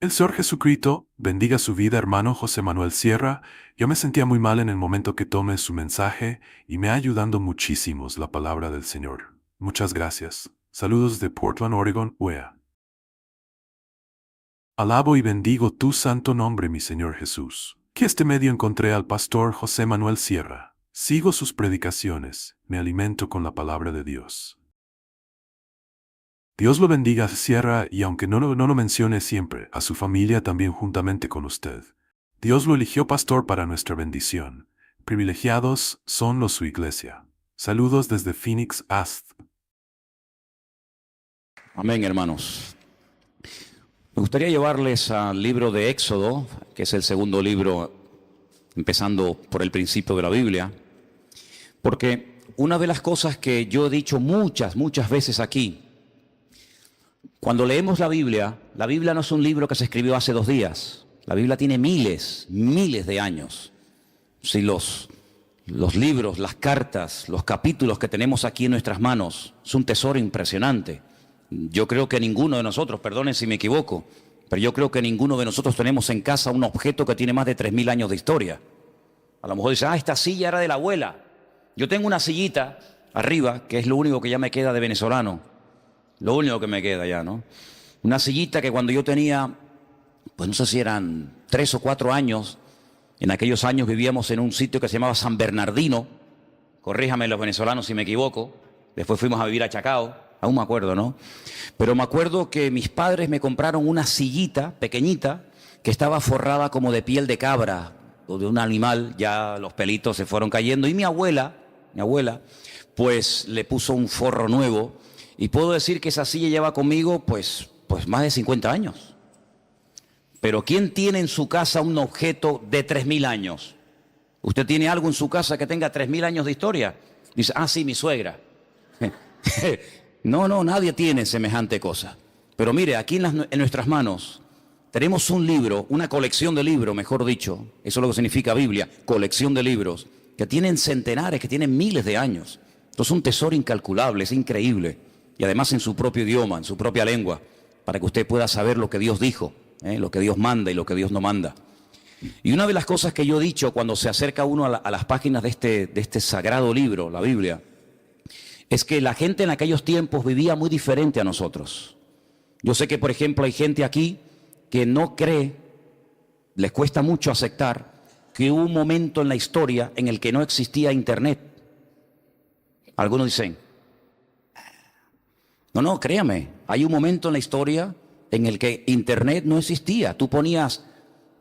El Señor Jesucristo bendiga su vida, hermano José Manuel Sierra. Yo me sentía muy mal en el momento que tomé su mensaje y me ha ayudando muchísimo la palabra del Señor. Muchas gracias. Saludos de Portland, Oregon, UEA. Alabo y bendigo tu santo nombre, mi Señor Jesús. Que este medio encontré al pastor José Manuel Sierra. Sigo sus predicaciones, me alimento con la palabra de Dios. Dios lo bendiga, Sierra, y aunque no lo mencione siempre, a su familia también juntamente con usted. Dios lo eligió pastor para nuestra bendición. Privilegiados son los su iglesia. Saludos desde Phoenix, Ast. Amén, hermanos. Me gustaría llevarles al libro de Éxodo, que es el segundo libro, empezando por el principio de la Biblia, porque una de las cosas que yo he dicho muchas veces aquí, cuando leemos la Biblia no es un libro que se escribió hace 2 días. La Biblia tiene miles de años. Si los libros, las cartas, los capítulos que tenemos aquí en nuestras manos, es un tesoro impresionante. Yo creo que ninguno de nosotros, perdonen si me equivoco, pero yo creo que ninguno de nosotros tenemos en casa un objeto que tiene más de 3000 años de historia. A lo mejor dice, esta silla era de la abuela. Yo tengo una sillita arriba, que es lo único que ya me queda de venezolano. Lo único que me queda ya, ¿no? Una sillita que cuando yo tenía, pues no sé si eran 3 o 4 años, en aquellos años vivíamos en un sitio que se llamaba San Bernardino, corríjame los venezolanos si me equivoco, después fuimos a vivir a Chacao, aún me acuerdo, ¿no? Pero me acuerdo que mis padres me compraron una sillita pequeñita que estaba forrada como de piel de cabra o de un animal, ya los pelitos se fueron cayendo, y mi abuela, pues le puso un forro nuevo. Y puedo decir que esa silla lleva conmigo pues más de 50 años. Pero ¿quién tiene en su casa un objeto de 3000 años? ¿Usted tiene algo en su casa que tenga 3000 años de historia? Dice, sí, mi suegra. No, nadie tiene semejante cosa. Pero mire, aquí en nuestras manos tenemos un libro, una colección de libros, mejor dicho. Eso es lo que significa Biblia, colección de libros, que tienen centenares, que tienen miles de años. Esto es un tesoro incalculable, es increíble. Y además en su propio idioma, en su propia lengua, para que usted pueda saber lo que Dios dijo, lo que Dios manda y lo que Dios no manda. Y una de las cosas que yo he dicho cuando se acerca uno a las páginas de este sagrado libro, la Biblia, es que la gente en aquellos tiempos vivía muy diferente a nosotros. Yo sé que, por ejemplo, hay gente aquí que no cree, les cuesta mucho aceptar que hubo un momento en la historia en el que no existía Internet. Algunos dicen, no, créame, hay un momento en la historia en el que Internet no existía. Tú ponías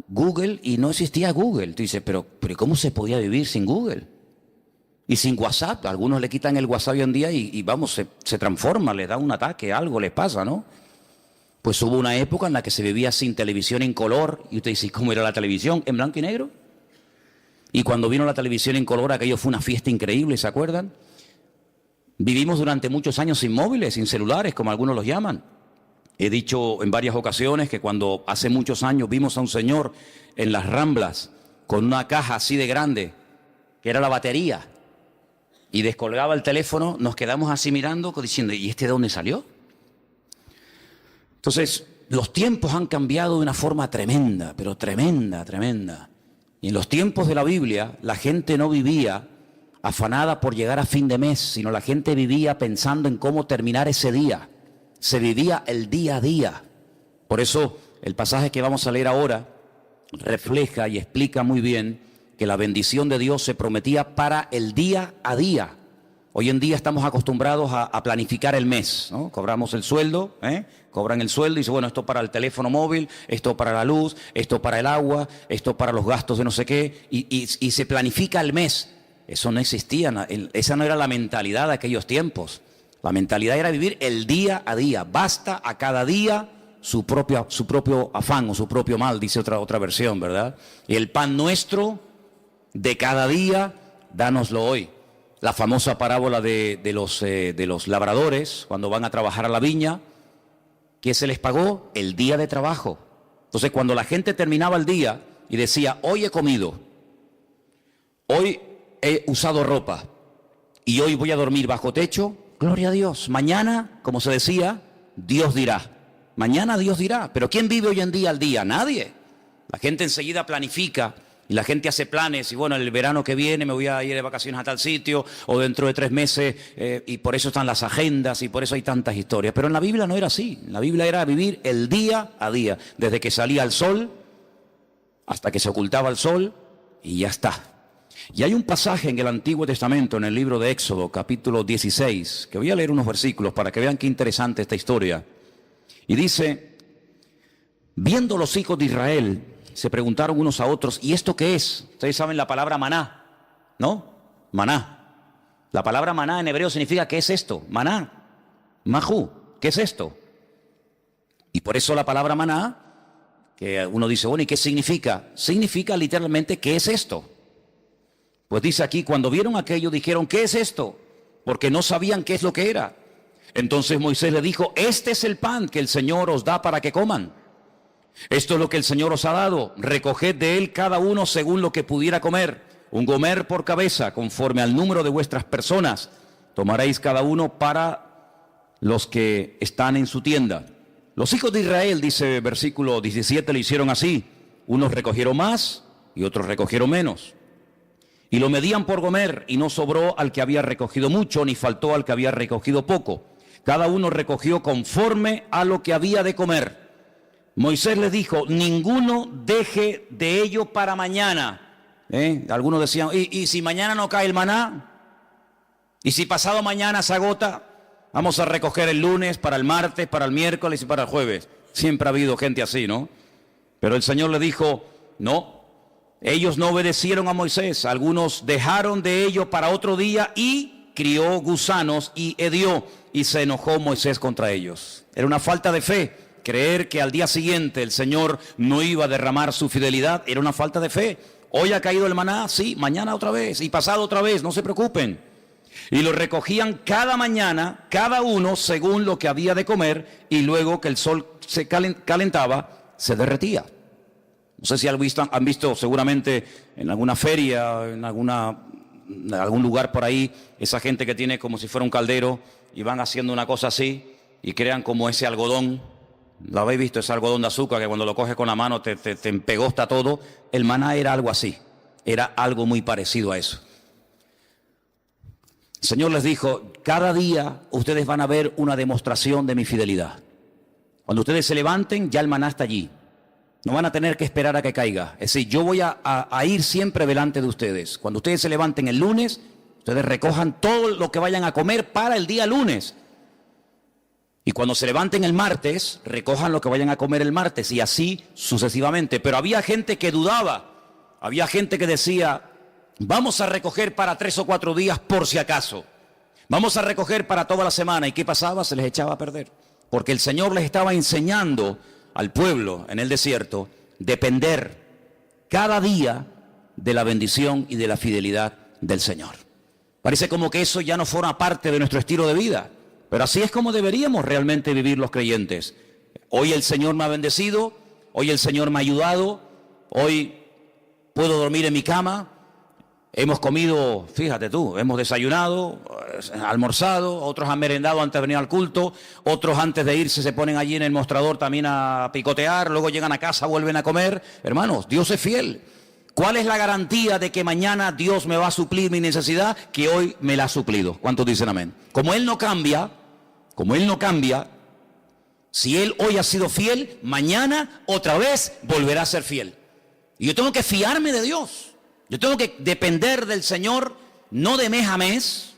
Google y no existía Google. Tú dices, pero ¿cómo se podía vivir sin Google? Y sin WhatsApp. Algunos le quitan el WhatsApp hoy en día y vamos, se transforma, les da un ataque, algo les pasa, ¿no? Pues hubo una época en la que se vivía sin televisión en color. Y usted dice, ¿cómo era la televisión? ¿En blanco y negro? Y cuando vino la televisión en color, aquello fue una fiesta increíble, ¿se acuerdan? Vivimos durante muchos años sin móviles, sin celulares, como algunos los llaman. He dicho en varias ocasiones que cuando hace muchos años vimos a un señor en las Ramblas con una caja así de grande, que era la batería, y descolgaba el teléfono, nos quedamos así mirando, diciendo, ¿y este de dónde salió? Entonces, los tiempos han cambiado de una forma tremenda, pero tremenda. Y en los tiempos de la Biblia, la gente no vivía afanada por llegar a fin de mes, sino la gente vivía pensando en cómo terminar ese día. Se vivía el día a día. Por eso el pasaje que vamos a leer ahora refleja y explica muy bien que la bendición de Dios se prometía para el día a día. Hoy en día estamos acostumbrados a planificar el mes, ¿no? Cobramos el sueldo, cobran el sueldo y dicen, bueno, esto para el teléfono móvil, esto para la luz, esto para el agua, esto para los gastos de no sé qué, y se planifica el mes. Eso no existía, esa no era la mentalidad de aquellos tiempos. La mentalidad era vivir el día a día. Basta a cada día su propio afán o su propio mal, dice otra versión, ¿verdad? Y el pan nuestro de cada día, dánoslo hoy. La famosa parábola de los labradores, cuando van a trabajar a la viña, ¿qué se les pagó? El día de trabajo. Entonces, cuando la gente terminaba el día y decía, hoy he comido, hoy he usado ropa y hoy voy a dormir bajo techo, gloria a Dios. Mañana, como se decía, Dios dirá. Mañana Dios dirá. Pero ¿quién vive hoy en día al día? Nadie. La gente enseguida planifica y la gente hace planes. Y bueno, el verano que viene me voy a ir de vacaciones a tal sitio, o dentro de 3 meses, y por eso están las agendas y por eso hay tantas historias. Pero en la Biblia no era así. En la Biblia era vivir el día a día, desde que salía el sol hasta que se ocultaba el sol, y ya está. Y hay un pasaje en el Antiguo Testamento, en el libro de Éxodo, capítulo 16, que voy a leer unos versículos para que vean qué interesante esta historia. Y dice: viendo los hijos de Israel, se preguntaron unos a otros, ¿y esto qué es? Ustedes saben la palabra maná, ¿no? Maná. La palabra maná en hebreo significa, ¿qué es esto? Maná. Majú, ¿qué es esto? Y por eso la palabra maná, que uno dice, bueno, ¿y qué significa? Significa literalmente, ¿qué es esto? Pues dice aquí, cuando vieron aquello, dijeron, ¿qué es esto? Porque no sabían qué es lo que era. Entonces Moisés le dijo, este es el pan que el Señor os da para que coman. Esto es lo que el Señor os ha dado. Recoged de él cada uno según lo que pudiera comer. Un gomer por cabeza, conforme al número de vuestras personas. Tomaréis cada uno para los que están en su tienda. Los hijos de Israel, dice versículo 17, le hicieron así. Unos recogieron más y otros recogieron menos. Y lo medían por gomer, y no sobró al que había recogido mucho, ni faltó al que había recogido poco. Cada uno recogió conforme a lo que había de comer. Moisés les dijo, ninguno deje de ello para mañana. Algunos decían, ¿y si mañana no cae el maná? ¿Y si pasado mañana se agota? Vamos a recoger el lunes, para el martes, para el miércoles y para el jueves. Siempre ha habido gente así, ¿no? Pero el Señor le dijo, no. Ellos no obedecieron a Moisés. Algunos dejaron de ello para otro día y crió gusanos y hedió. Y se enojó Moisés contra ellos. Era una falta de fe. Creer que al día siguiente el Señor no iba a derramar su fidelidad era una falta de fe. Hoy ha caído el maná, sí, mañana otra vez y pasado otra vez, no se preocupen. Y lo recogían cada mañana, cada uno según lo que había de comer, y luego que el sol se calentaba, se derretía. No sé si han visto seguramente en alguna feria, en algún lugar por ahí, esa gente que tiene como si fuera un caldero y van haciendo una cosa así y crean como ese algodón. ¿Lo habéis visto? Ese algodón de azúcar que cuando lo coges con la mano te empegosta todo. El maná era algo así, era algo muy parecido a eso. El Señor les dijo, cada día ustedes van a ver una demostración de mi fidelidad. Cuando ustedes se levanten, ya el maná está allí. No van a tener que esperar a que caiga. Es decir, yo voy a ir siempre delante de ustedes. Cuando ustedes se levanten el lunes, ustedes recojan todo lo que vayan a comer para el día lunes. Y cuando se levanten el martes, recojan lo que vayan a comer el martes, y así sucesivamente. Pero había gente que dudaba. Había gente que decía, vamos a recoger para 3 o 4 días por si acaso. Vamos a recoger para toda la semana. ¿Y qué pasaba? Se les echaba a perder. Porque el Señor les estaba enseñando al pueblo en el desierto depender cada día de la bendición y de la fidelidad del Señor. Parece como que eso ya no forma parte de nuestro estilo de vida, pero así es como deberíamos realmente vivir los creyentes. Hoy el Señor me ha bendecido, hoy el Señor me ha ayudado, hoy puedo dormir en mi cama. Hemos comido, fíjate tú, hemos desayunado, almorzado, otros han merendado antes de venir al culto, otros antes de irse se ponen allí en el mostrador también a picotear, luego llegan a casa, vuelven a comer. Hermanos, Dios es fiel. ¿Cuál es la garantía de que mañana Dios me va a suplir mi necesidad que hoy me la ha suplido? ¿Cuántos dicen amén? Como Él no cambia, si Él hoy ha sido fiel, mañana otra vez volverá a ser fiel. Y yo tengo que fiarme de Dios. Yo tengo que depender del Señor, no de mes a mes,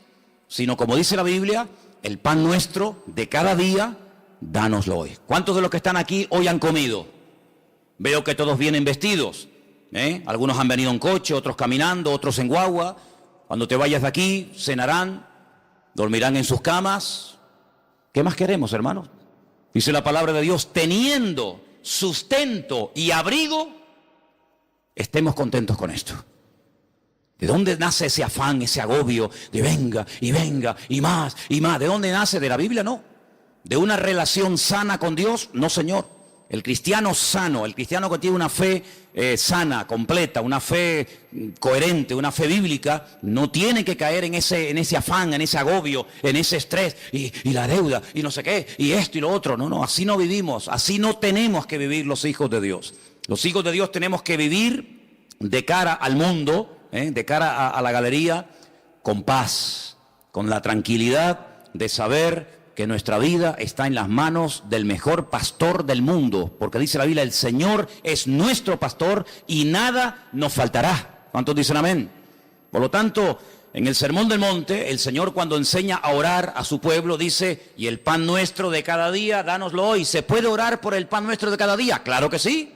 sino como dice la Biblia, el pan nuestro de cada día, dánoslo hoy. ¿Cuántos de los que están aquí hoy han comido? Veo que todos vienen vestidos. Algunos han venido en coche, otros caminando, otros en guagua. Cuando te vayas de aquí, cenarán, dormirán en sus camas. ¿Qué más queremos, hermanos? Dice la palabra de Dios, teniendo sustento y abrigo, estemos contentos con esto. ¿De dónde nace ese afán, ese agobio de venga y más y más? ¿De dónde nace? ¿De la Biblia? No. ¿De una relación sana con Dios? No, Señor. El cristiano sano, el cristiano que tiene una fe sana, completa, una fe coherente, una fe bíblica, no tiene que caer en ese afán, en ese agobio, en ese estrés, y la deuda, y no sé qué, y esto y lo otro. No, así no vivimos, así no tenemos que vivir los hijos de Dios. Los hijos de Dios tenemos que vivir de cara al mundo, de cara a la galería, con paz, con la tranquilidad de saber que nuestra vida está en las manos del mejor pastor del mundo, porque dice la Biblia, el Señor es nuestro pastor y nada nos faltará. ¿Cuántos dicen amén? Por lo tanto, en el Sermón del Monte, el Señor cuando enseña a orar a su pueblo dice, y el pan nuestro de cada día, dánoslo hoy. ¿Se puede orar por el pan nuestro de cada día? Claro que sí.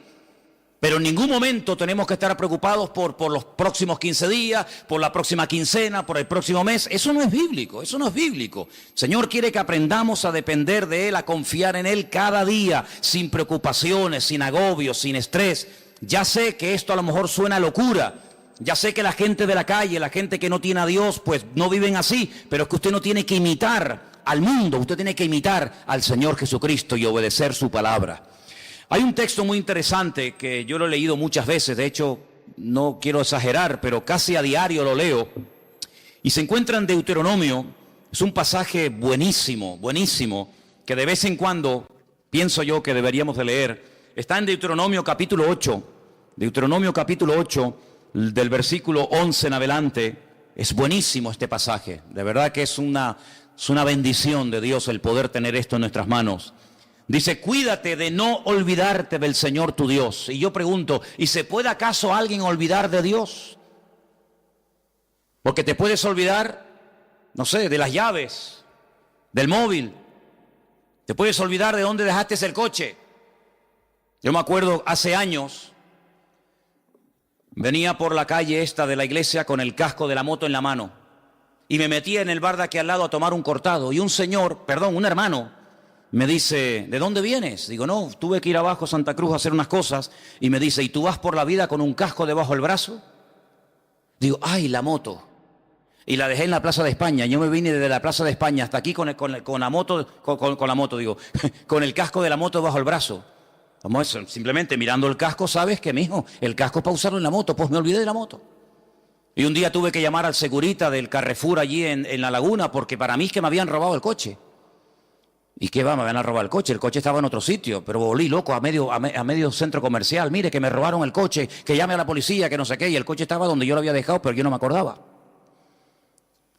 Pero en ningún momento tenemos que estar preocupados por los próximos 15 días, por la próxima quincena, por el próximo mes. Eso no es bíblico, eso no es bíblico. El Señor quiere que aprendamos a depender de Él, a confiar en Él cada día, sin preocupaciones, sin agobios, sin estrés. Ya sé que esto a lo mejor suena a locura. Ya sé que la gente de la calle, la gente que no tiene a Dios, pues no viven así. Pero es que usted no tiene que imitar al mundo, usted tiene que imitar al Señor Jesucristo y obedecer su palabra. Hay un texto muy interesante que yo lo he leído muchas veces, de hecho no quiero exagerar, pero casi a diario lo leo, y se encuentra en Deuteronomio. Es un pasaje buenísimo, buenísimo, que de vez en cuando pienso yo que deberíamos de leer. Está en Deuteronomio capítulo 8, del versículo 11 en adelante. Es buenísimo este pasaje, de verdad que es una bendición de Dios el poder tener esto en nuestras manos. Dice, cuídate de no olvidarte del Señor tu Dios. Y yo pregunto, ¿y se puede acaso alguien olvidar de Dios? Porque te puedes olvidar, no sé, de las llaves, del móvil. Te puedes olvidar de dónde dejaste el coche. Yo me acuerdo hace años, venía por la calle esta de la iglesia con el casco de la moto en la mano. Y me metía en el bar de aquí al lado a tomar un cortado. Y un hermano, me dice, ¿de dónde vienes? Digo, no, tuve que ir abajo a Santa Cruz a hacer unas cosas. Y me dice, ¿y tú vas por la vida con un casco debajo del brazo? Digo, ¡ay, la moto! Y la dejé en la Plaza de España. Yo me vine desde la Plaza de España hasta aquí con la moto, con el casco de la moto bajo el brazo. Como eso, simplemente mirando el casco, sabes que, mijo, el casco es para usarlo en la moto. Pues me olvidé de la moto. Y un día tuve que llamar al segurita del Carrefour allí en La Laguna, porque para mí es que me habían robado el coche. ¿Y qué va? Me van a robar el coche estaba en otro sitio, pero volví loco a medio centro comercial. Mire, que me robaron el coche, que llame a la policía, que no sé qué, y el coche estaba donde yo lo había dejado, pero yo no me acordaba.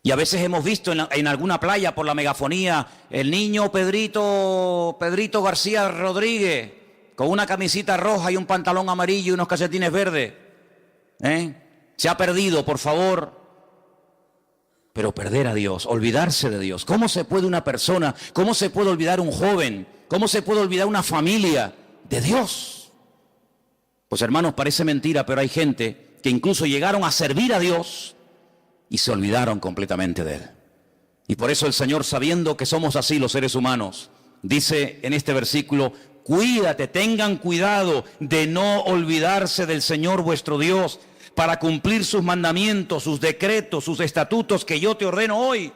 Y a veces hemos visto en alguna playa por la megafonía, el niño Pedrito García Rodríguez, con una camisita roja y un pantalón amarillo y unos calcetines verdes. Se ha perdido, por favor. Pero perder a Dios, olvidarse de Dios. ¿Cómo se puede una persona, cómo se puede olvidar un joven, cómo se puede olvidar una familia de Dios? Pues hermanos, parece mentira, pero hay gente que incluso llegaron a servir a Dios y se olvidaron completamente de Él. Y por eso el Señor, sabiendo que somos así los seres humanos, dice en este versículo, cuídate, tengan cuidado de no olvidarse del Señor vuestro Dios, para cumplir sus mandamientos, sus decretos, sus estatutos que yo te ordeno hoy.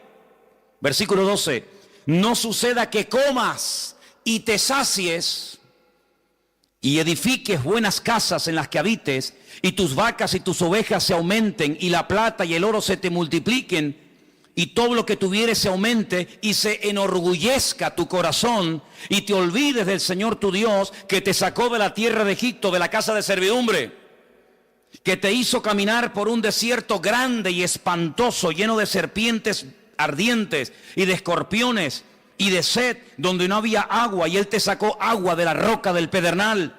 Versículo 12. No suceda que comas y te sacies y edifiques buenas casas en las que habites, y tus vacas y tus ovejas se aumenten, y la plata y el oro se te multipliquen, y todo lo que tuvieres se aumente, y se enorgullezca tu corazón, y te olvides del Señor tu Dios, que te sacó de la tierra de Egipto, de la casa de servidumbre, que te hizo caminar por un desierto grande y espantoso, lleno de serpientes ardientes y de escorpiones y de sed, donde no había agua, y Él te sacó agua de la roca del pedernal,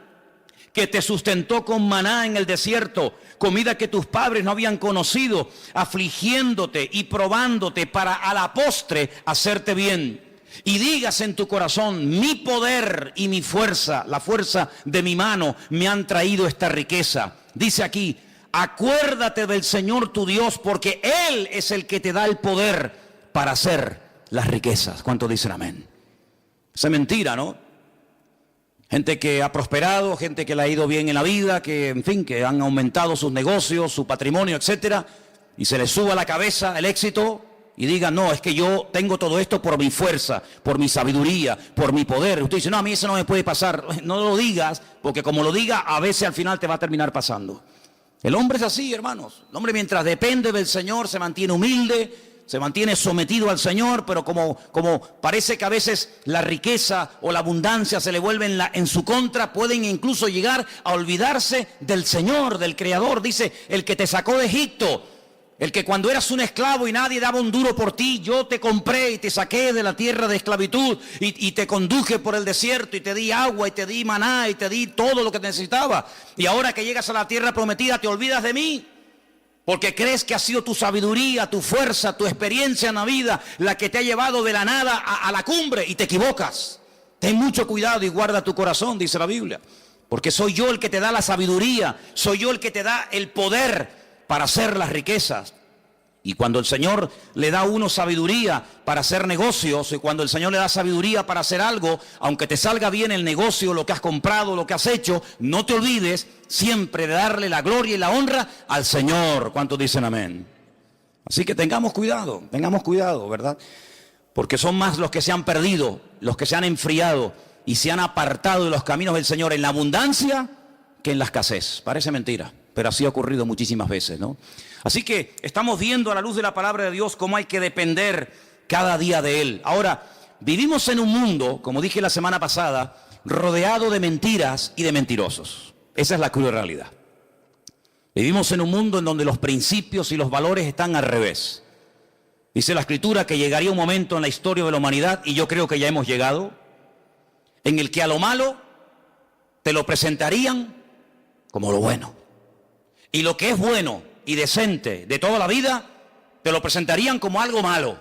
que te sustentó con maná en el desierto, comida que tus padres no habían conocido, afligiéndote y probándote para a la postre hacerte bien. Y digas en tu corazón, mi poder y mi fuerza, la fuerza de mi mano, me han traído esta riqueza. Dice aquí, acuérdate del Señor tu Dios, porque Él es el que te da el poder para hacer las riquezas. ¿Cuántos dicen amén? Esa es mentira, ¿no? Gente que ha prosperado, gente que le ha ido bien en la vida, que en fin, que han aumentado sus negocios, su patrimonio, etcétera, y se les sube a la cabeza el éxito, y diga, no, es que yo tengo todo esto por mi fuerza, por mi sabiduría, por mi poder. Usted dice, no, a mí eso no me puede pasar. No lo digas, porque como lo diga, a veces al final te va a terminar pasando. El hombre es así, hermanos. El hombre, mientras depende del Señor, se mantiene humilde, se mantiene sometido al Señor, pero como parece que a veces la riqueza o la abundancia se le vuelven en su contra, pueden incluso llegar a olvidarse del Señor, del Creador. Dice, el que te sacó de Egipto, el que cuando eras un esclavo y nadie daba un duro por ti, yo te compré y te saqué de la tierra de esclavitud y te conduje por el desierto y te di agua y te di maná y te di todo lo que necesitaba. Y ahora que llegas a la tierra prometida te olvidas de mí, porque crees que ha sido tu sabiduría, tu fuerza, tu experiencia en la vida la que te ha llevado de la nada a la cumbre, y te equivocas. Ten mucho cuidado y guarda tu corazón, dice la Biblia, porque soy yo el que te da la sabiduría, soy yo el que te da el poder para hacer las riquezas. Y cuando el Señor le da a uno sabiduría para hacer negocios, y cuando el Señor le da sabiduría para hacer algo, aunque te salga bien el negocio, lo que has comprado, lo que has hecho, no te olvides siempre de darle la gloria y la honra al Señor. ¿Cuántos dicen amén? Así que tengamos cuidado, ¿verdad? Porque son más los que se han perdido, los que se han enfriado y se han apartado de los caminos del Señor en la abundancia que en la escasez. Parece mentira, pero así ha ocurrido muchísimas veces, ¿no? Así que estamos viendo a la luz de la palabra de Dios cómo hay que depender cada día de Él. Ahora, vivimos en un mundo, como dije la semana pasada, rodeado de mentiras y de mentirosos. Esa es la cruel realidad. Vivimos en un mundo en donde los principios y los valores están al revés. Dice la Escritura que llegaría un momento en la historia de la humanidad, y yo creo que ya hemos llegado, en el que a lo malo te lo presentarían como lo bueno. Y lo que es bueno y decente de toda la vida, te lo presentarían como algo malo.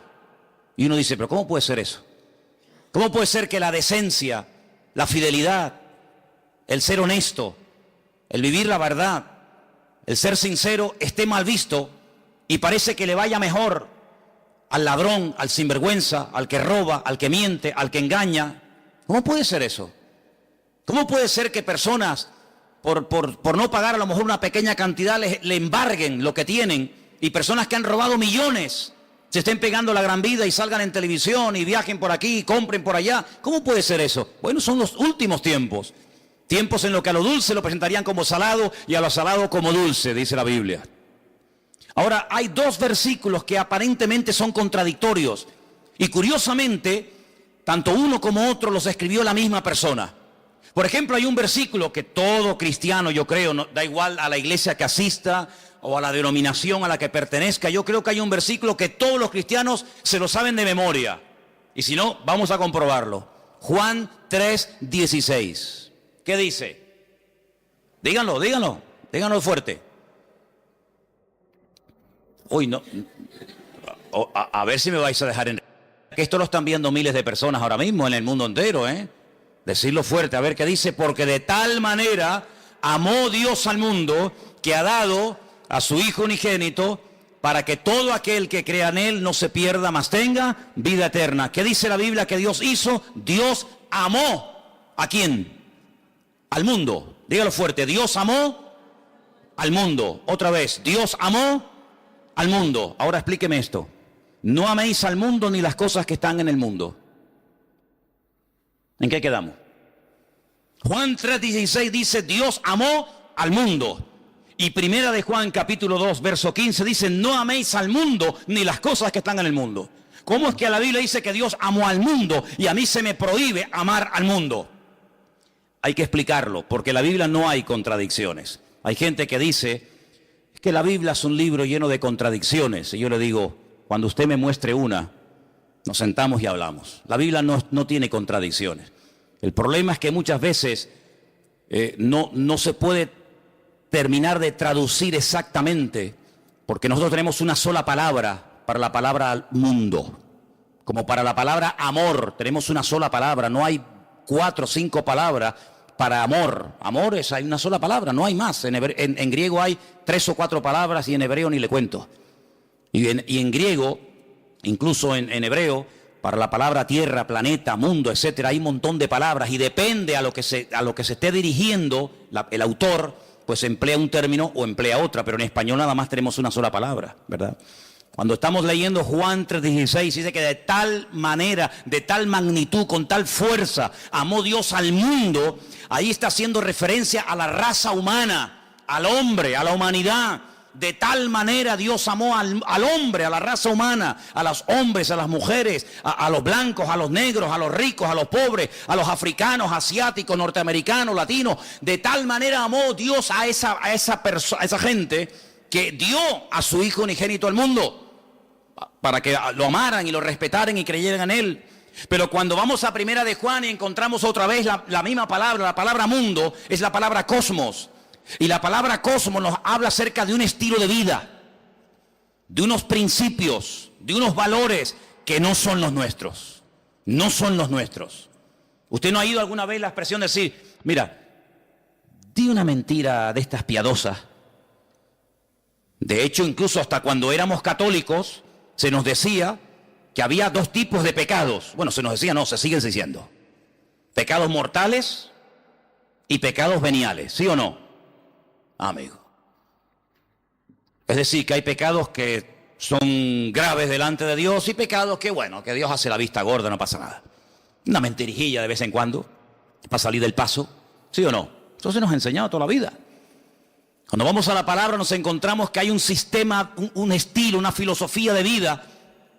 Y uno dice, pero ¿cómo puede ser eso? ¿Cómo puede ser que la decencia, la fidelidad, el ser honesto, el vivir la verdad, el ser sincero esté mal visto y parece que le vaya mejor al ladrón, al sinvergüenza, al que roba, al que miente, al que engaña? ¿Cómo puede ser eso? ¿Cómo puede ser que personas por no pagar a lo mejor una pequeña cantidad le embarguen lo que tienen, y personas que han robado millones se estén pegando la gran vida y salgan en televisión y viajen por aquí y compren por allá? ¿Cómo puede ser eso? Bueno, son los últimos tiempos. Tiempos en los que a lo dulce lo presentarían como salado y a lo salado como dulce, dice la Biblia. Ahora, hay dos versículos que aparentemente son contradictorios, y curiosamente, tanto uno como otro los escribió la misma persona. Por ejemplo, hay un versículo que todo cristiano, yo creo, no, da igual a la iglesia que asista o a la denominación a la que pertenezca, yo creo que hay un versículo que todos los cristianos se lo saben de memoria. Y si no, vamos a comprobarlo. Juan 3:16. ¿Qué dice? Díganlo fuerte. Uy, no. A ver si me vais a dejar en... Que esto lo están viendo miles de personas ahora mismo en el mundo entero, ¿eh? Decirlo fuerte, a ver qué dice. Porque de tal manera amó Dios al mundo, que ha dado a su Hijo unigénito, para que todo aquel que crea en Él no se pierda, mas tenga vida eterna. ¿Qué dice la Biblia que Dios hizo? Dios amó. ¿A quién? Al mundo. Dígalo fuerte. Dios amó al mundo. Otra vez. Dios amó al mundo. Ahora explíqueme esto. No améis al mundo ni las cosas que están en el mundo. ¿En qué quedamos? Juan 3:16 dice, Dios amó al mundo. Y primera de Juan capítulo 2 verso 15 dice, no améis al mundo ni las cosas que están en el mundo. ¿Cómo es que la Biblia dice que Dios amó al mundo y a mí se me prohíbe amar al mundo? Hay que explicarlo, porque en la Biblia no hay contradicciones. Hay gente que dice que la Biblia es un libro lleno de contradicciones. Y yo le digo, cuando usted me muestre una, nos sentamos y hablamos. La Biblia no tiene contradicciones. El problema es que muchas veces no se puede terminar de traducir exactamente, porque nosotros tenemos una sola palabra para la palabra mundo. Como para la palabra amor, tenemos una sola palabra. No hay 4 o 5 palabras para amor. Amor hay una sola palabra, no hay más. En griego hay 3 o 4 palabras y en hebreo ni le cuento. Y en griego, incluso en hebreo, para la palabra tierra, planeta, mundo, etcétera, hay un montón de palabras, y depende a lo que se esté dirigiendo el autor, pues emplea un término o emplea otra, pero en español nada más tenemos una sola palabra, ¿verdad? Cuando estamos leyendo Juan 3:16, dice que de tal manera, de tal magnitud, con tal fuerza, amó Dios al mundo. Ahí está haciendo referencia a la raza humana, al hombre, a la humanidad. De tal manera Dios amó al hombre, a la raza humana, a los hombres, a las mujeres, a los blancos, a los negros, a los ricos, a los pobres, a los africanos, asiáticos, norteamericanos, latinos. De tal manera amó Dios a esa gente que dio a su Hijo unigénito al mundo, para que lo amaran y lo respetaran y creyeran en Él. Pero cuando vamos a Primera de Juan y encontramos otra vez la misma palabra, la palabra mundo, es la palabra cosmos. Y la palabra cosmos nos habla acerca de un estilo de vida, de unos principios, de unos valores que no son los nuestros. No son los nuestros. ¿Usted no ha oído alguna vez la expresión de decir, mira, di una mentira de estas piadosas? De hecho, incluso hasta cuando éramos católicos, se nos decía que había dos tipos de pecados. Bueno, se nos decía, no, se siguen diciendo. Pecados mortales y pecados veniales, ¿sí o no? Amigo. Es decir, que hay pecados que son graves delante de Dios y pecados que, bueno, que Dios hace la vista gorda, no pasa nada. Una mentirijilla de vez en cuando para salir del paso, ¿sí o no? Eso se nos ha enseñado toda la vida. Cuando vamos a la palabra nos encontramos que hay un sistema, un estilo, una filosofía de vida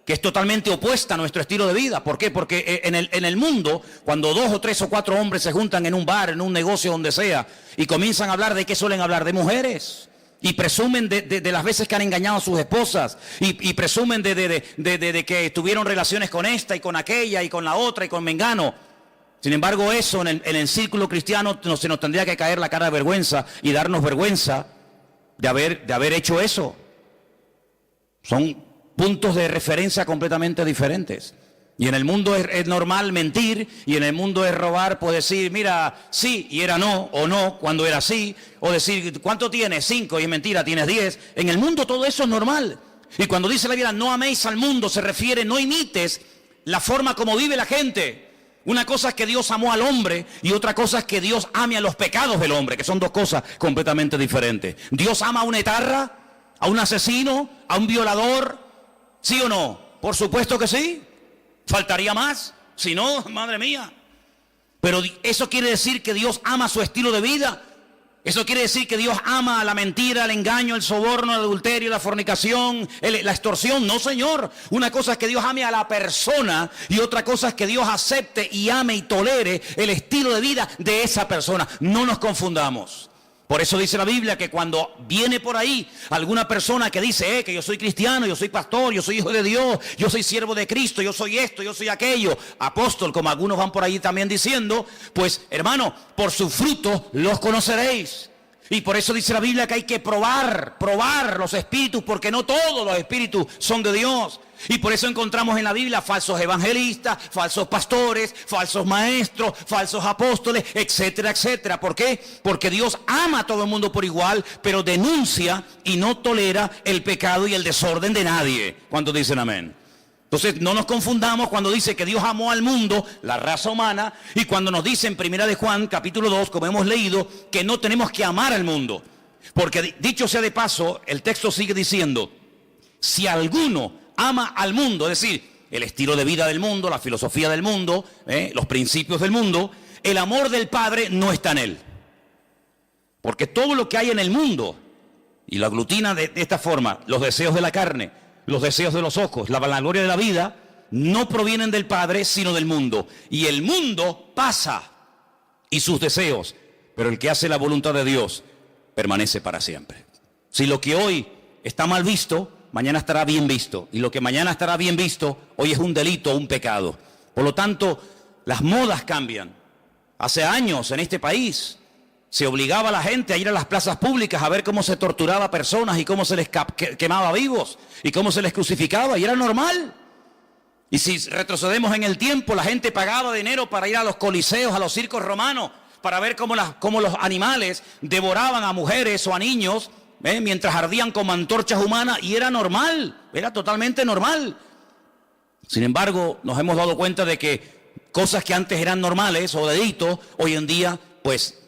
que es totalmente opuesta a nuestro estilo de vida. ¿Por qué? Porque en el mundo, cuando 2 o 3 o 4 hombres se juntan en un bar, en un negocio, donde sea, y comienzan a hablar, ¿de qué suelen hablar? De mujeres. Y presumen de las veces que han engañado a sus esposas. Y presumen de que tuvieron relaciones con esta y con aquella y con la otra y con mengano. Sin embargo, eso en el círculo cristiano se nos tendría que caer la cara de vergüenza y darnos vergüenza de haber hecho eso. Son puntos de referencia completamente diferentes. Y en el mundo es normal mentir, y en el mundo es robar, pues decir, mira, sí, y era no, o no, cuando era sí, o decir, ¿cuánto tienes? 5, y es mentira, tienes 10. En el mundo todo eso es normal. Y cuando dice la Biblia, no améis al mundo, se refiere, no imites la forma como vive la gente. Una cosa es que Dios amó al hombre, y otra cosa es que Dios ame a los pecados del hombre, que son dos cosas completamente diferentes. Dios ama a un etarra, a un asesino, a un violador, ¿sí o no? Por supuesto que sí. ¿Faltaría más? Si no, madre mía. Pero eso quiere decir que Dios ama su estilo de vida. Eso quiere decir que Dios ama la mentira, el engaño, el soborno, el adulterio, la fornicación, la extorsión. No, señor. Una cosa es que Dios ame a la persona, y otra cosa es que Dios acepte y ame y tolere el estilo de vida de esa persona. No nos confundamos. Por eso dice la Biblia que cuando viene por ahí alguna persona que dice que yo soy cristiano, yo soy pastor, yo soy hijo de Dios, yo soy siervo de Cristo, yo soy esto, yo soy aquello, apóstol, como algunos van por ahí también diciendo, pues hermano, por sus frutos los conoceréis. Y por eso dice la Biblia que hay que probar los espíritus, porque no todos los espíritus son de Dios. Y por eso encontramos en la Biblia falsos evangelistas, falsos pastores, falsos maestros, falsos apóstoles, etcétera, etcétera. ¿Por qué? Porque Dios ama a todo el mundo por igual, pero denuncia y no tolera el pecado y el desorden de nadie. ¿Cuántos dicen amén? Entonces no nos confundamos cuando dice que Dios amó al mundo, la raza humana, y cuando nos dice en Primera de Juan, capítulo 2, como hemos leído, que no tenemos que amar al mundo. Porque dicho sea de paso, el texto sigue diciendo, si alguno ama al mundo, es decir, el estilo de vida del mundo, la filosofía del mundo, los principios del mundo, el amor del Padre no está en él. Porque todo lo que hay en el mundo, y lo aglutina de esta forma, los deseos de la carne, los deseos de los ojos, la vanagloria de la vida, no provienen del Padre, sino del mundo. Y el mundo pasa, y sus deseos, pero el que hace la voluntad de Dios permanece para siempre. Si lo que hoy está mal visto, mañana estará bien visto. Y lo que mañana estará bien visto, hoy es un delito, un pecado. Por lo tanto, las modas cambian. Hace años en este país se obligaba a la gente a ir a las plazas públicas a ver cómo se torturaba a personas y cómo se les quemaba vivos y cómo se les crucificaba, y era normal. Y si retrocedemos en el tiempo, la gente pagaba dinero para ir a los coliseos, a los circos romanos, para ver cómo los animales devoraban a mujeres o a niños, mientras ardían como antorchas humanas, y era normal, era totalmente normal. Sin embargo, nos hemos dado cuenta de que cosas que antes eran normales o delitos, hoy en día, pues,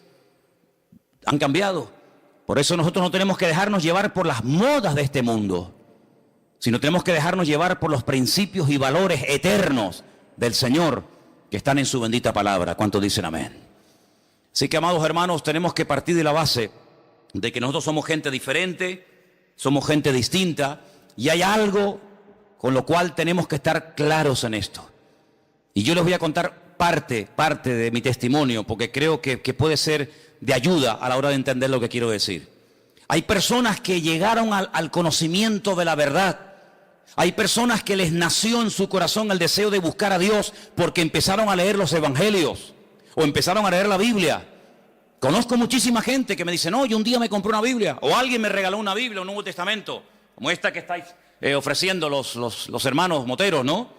han cambiado. Por eso nosotros no tenemos que dejarnos llevar por las modas de este mundo. sino tenemos que dejarnos llevar por los principios y valores eternos del Señor que están en su bendita palabra. ¿Cuántos dicen amén? Así que, amados hermanos, tenemos que partir de la base de que nosotros somos gente diferente, somos gente distinta, y hay algo con lo cual tenemos que estar claros en esto. Y yo les voy a contar parte de mi testimonio, porque creo que puede ser de ayuda a la hora de entender lo que quiero decir. Hay personas que llegaron al conocimiento de la verdad. Hay personas que les nació en su corazón el deseo de buscar a Dios porque empezaron a leer los evangelios o empezaron a leer la Biblia. Conozco muchísima gente que me dice, no, yo un día me compré una Biblia, o alguien me regaló una Biblia, un Nuevo Testamento, como esta que estáis ofreciendo los hermanos moteros, ¿no?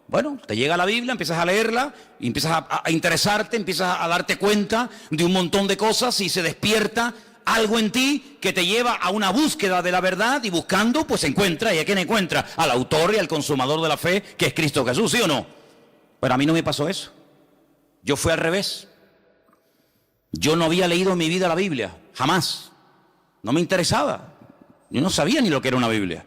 Bueno, te llega la Biblia, empiezas a leerla, y empiezas a interesarte, empiezas a darte cuenta de un montón de cosas y se despierta algo en ti que te lleva a una búsqueda de la verdad, y buscando, pues encuentra. ¿Y a quién encuentra? Al autor y al consumador de la fe, que es Cristo Jesús, ¿sí o no? Pero a mí no me pasó eso. Yo fui al revés. Yo no había leído en mi vida la Biblia, jamás. No me interesaba. Yo no sabía ni lo que era una Biblia.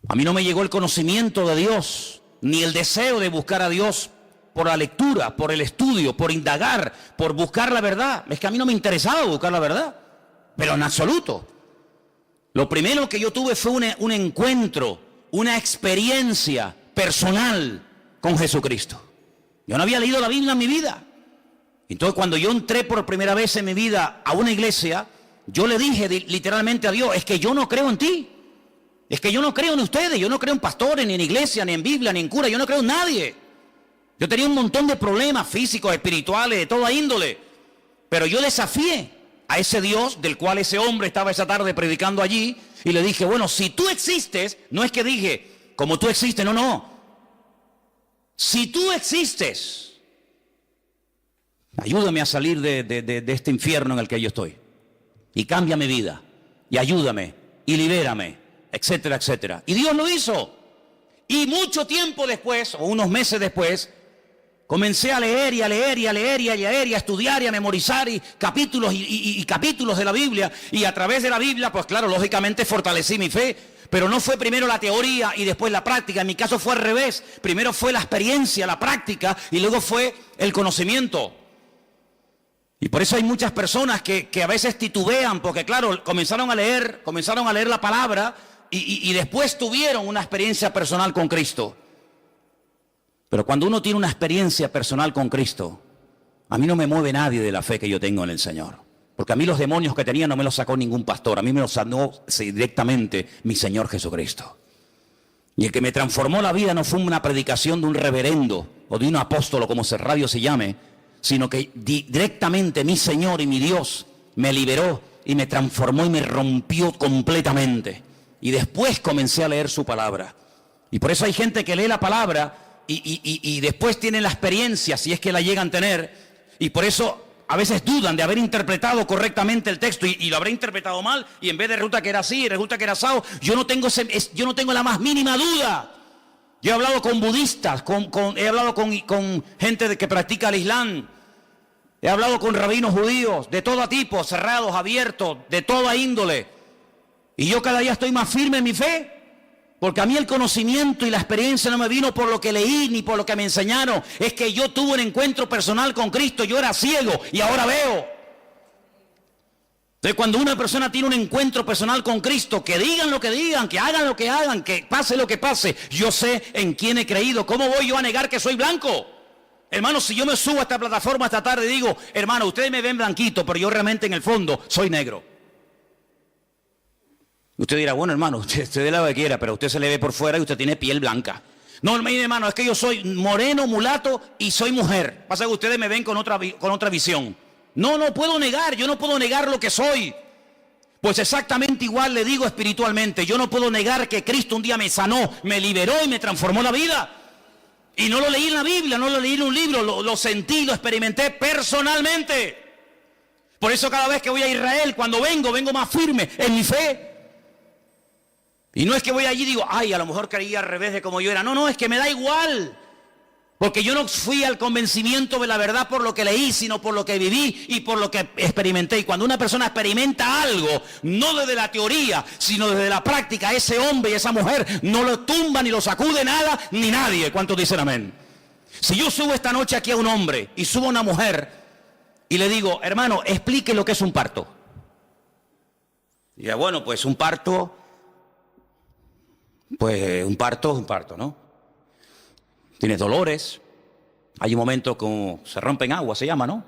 A mí no me llegó el conocimiento de Dios, ni el deseo de buscar a Dios por la lectura, por el estudio, por indagar, por buscar la verdad. Es que a mí no me interesaba buscar la verdad, pero en absoluto. Lo primero que yo tuve fue un encuentro, una experiencia personal con Jesucristo. Yo no había leído la Biblia en mi vida. Entonces, cuando yo entré por primera vez en mi vida a una iglesia, yo le dije literalmente a Dios, es que yo no creo en ti. Es que yo no creo en ustedes, yo no creo en pastores, ni en iglesia, ni en Biblia, ni en cura, yo no creo en nadie. Yo tenía un montón de problemas físicos, espirituales, de toda índole. Pero yo desafié a ese Dios del cual ese hombre estaba esa tarde predicando allí, y le dije, bueno, si tú existes, no es que dije, como tú existes, no. Si tú existes, ayúdame a salir de este infierno en el que yo estoy. Y cambia mi vida, y ayúdame, y libérame, etcétera, etcétera. Y Dios lo hizo. Y mucho tiempo después, o unos meses después, comencé a leer y a leer y a leer y a leer y a estudiar y a memorizar capítulos y capítulos de la Biblia. Y a través de la Biblia, pues claro, lógicamente fortalecí mi fe. Pero no fue primero la teoría y después la práctica. En mi caso fue al revés. Primero fue la experiencia, la práctica, y luego fue el conocimiento. Y por eso hay muchas personas que a veces titubean, porque claro, comenzaron a leer la palabra y después tuvieron una experiencia personal con Cristo. Pero cuando uno tiene una experiencia personal con Cristo, a mí no me mueve nadie de la fe que yo tengo en el Señor. Porque a mí los demonios que tenía no me los sacó ningún pastor, a mí me los sanó directamente mi Señor Jesucristo. Y el que me transformó la vida no fue una predicación de un reverendo o de un apóstol, como ese radio se llame, sino que directamente mi Señor y mi Dios me liberó y me transformó y me rompió completamente. Y después comencé a leer su palabra. Y por eso hay gente que lee la palabra y después tienen la experiencia, si es que la llegan a tener, y por eso a veces dudan de haber interpretado correctamente el texto y lo habré interpretado mal, y en vez de resulta que era así y resulta que era asado. Yo no tengo la más mínima duda. Yo he hablado con budistas, he hablado con gente que practica el Islam, he hablado con rabinos judíos de todo tipo, cerrados, abiertos, de toda índole, y yo cada día estoy más firme en mi fe. Porque a mí el conocimiento y la experiencia no me vino por lo que leí ni por lo que me enseñaron. Es que yo tuve un encuentro personal con Cristo. Yo era ciego y ahora veo. Entonces, cuando una persona tiene un encuentro personal con Cristo, que digan lo que digan, que hagan lo que hagan, que pase lo que pase, yo sé en quién he creído. ¿Cómo voy yo a negar que soy blanco? Hermano, si yo me subo a esta plataforma esta tarde y digo, hermano, ustedes me ven blanquito, pero yo realmente en el fondo soy negro. Usted dirá, bueno, hermano, usted dé lo que quiera, pero usted se le ve por fuera y usted tiene piel blanca. No, mire, hermano, es que yo soy moreno, mulato y soy mujer. Pasa que ustedes me ven con otra visión. No puedo negar, yo no puedo negar lo que soy. Pues exactamente igual le digo espiritualmente. Yo no puedo negar que Cristo un día me sanó, me liberó y me transformó la vida. Y no lo leí en la Biblia, no lo leí en un libro, lo sentí, lo experimenté personalmente. Por eso cada vez que voy a Israel, cuando vengo más firme en mi fe. Y no es que voy allí y digo, ay, a lo mejor creía al revés de como yo era. No, es que me da igual. Porque yo no fui al convencimiento de la verdad por lo que leí, sino por lo que viví y por lo que experimenté. Y cuando una persona experimenta algo, no desde la teoría, sino desde la práctica, ese hombre y esa mujer no lo tumba, ni lo sacude nada, ni nadie. ¿Cuántos dicen amén? Si yo subo esta noche aquí a un hombre y subo a una mujer y le digo, hermano, explique lo que es un parto. Y ya, bueno, pues un parto, ¿no? Tienes dolores, hay un momento como se rompen agua, se llama, ¿no?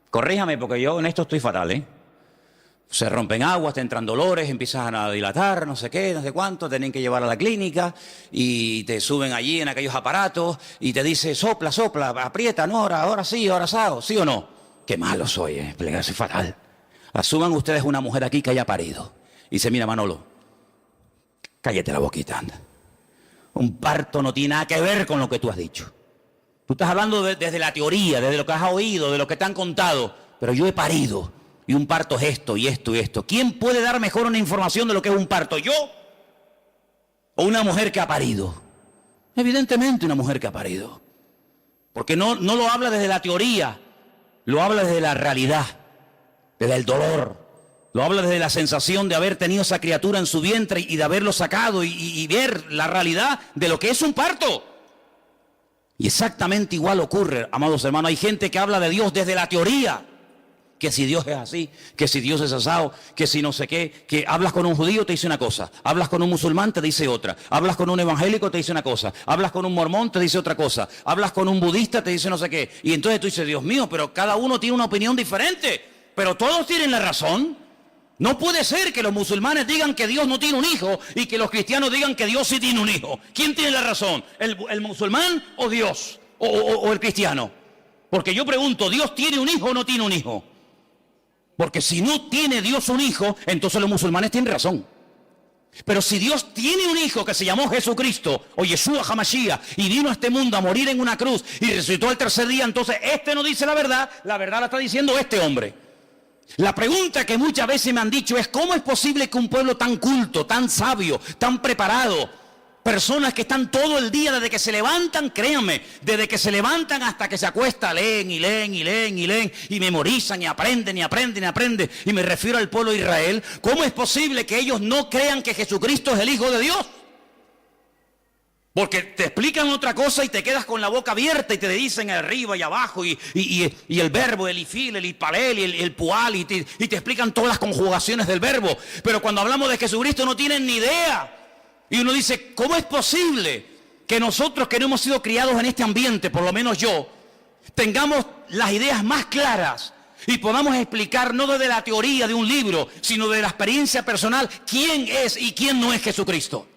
Corríjame porque yo en esto estoy fatal, ¿eh? Se rompen aguas, te entran dolores, empiezan a dilatar, no sé qué, no sé cuánto, tienen que llevar a la clínica y te suben allí en aquellos aparatos y te dice, sopla, sopla, aprieta, no, ahora sí, ahora sago, ¿sí o no? Qué malo soy, soy fatal. Asuman ustedes una mujer aquí que haya parido. Y dice, mira Manolo, cállate la boquita, anda. Un parto no tiene nada que ver con lo que tú has dicho. Tú estás hablando desde la teoría, desde lo que has oído, de lo que te han contado. Pero yo he parido y un parto es esto y esto y esto. ¿Quién puede dar mejor una información de lo que es un parto? ¿Yo o una mujer que ha parido? Evidentemente una mujer que ha parido. Porque no lo habla desde la teoría, lo habla desde la realidad, desde el dolor. Lo habla desde la sensación de haber tenido esa criatura en su vientre y de haberlo sacado y ver la realidad de lo que es un parto. Y exactamente igual ocurre, amados hermanos. Hay gente que habla de Dios desde la teoría. Que si Dios es así, que si Dios es asado, que si no sé qué. Que hablas con un judío, te dice una cosa. Hablas con un musulmán, te dice otra. Hablas con un evangélico, te dice una cosa. Hablas con un mormón, te dice otra cosa. Hablas con un budista, te dice no sé qué. Y entonces tú dices, Dios mío, pero cada uno tiene una opinión diferente. Pero todos tienen la razón. No puede ser que los musulmanes digan que Dios no tiene un hijo y que los cristianos digan que Dios sí tiene un hijo. ¿Quién tiene la razón? ¿El musulmán o Dios? ¿O el cristiano? Porque yo pregunto, ¿Dios tiene un hijo o no tiene un hijo? Porque si no tiene Dios un hijo, entonces los musulmanes tienen razón. Pero si Dios tiene un hijo que se llamó Jesucristo o Yeshua HaMashiach y vino a este mundo a morir en una cruz y resucitó al tercer día, entonces este no dice la verdad la está diciendo este hombre. La pregunta que muchas veces me han dicho es ¿cómo es posible que un pueblo tan culto, tan sabio, tan preparado, personas que están todo el día desde que se levantan, créanme, desde que se levantan hasta que se acuestan, leen y leen y leen y leen y memorizan y aprenden y aprenden y aprenden, y me refiero al pueblo de Israel, ¿cómo es posible que ellos no crean que Jesucristo es el Hijo de Dios? Porque te explican otra cosa y te quedas con la boca abierta y te dicen arriba y abajo y el verbo, el ifil, el ipalel y el pual y te explican todas las conjugaciones del verbo. Pero cuando hablamos de Jesucristo no tienen ni idea. Y uno dice, ¿cómo es posible que nosotros que no hemos sido criados en este ambiente, por lo menos yo, tengamos las ideas más claras y podamos explicar no desde la teoría de un libro, sino de la experiencia personal, quién es y quién no es Jesucristo?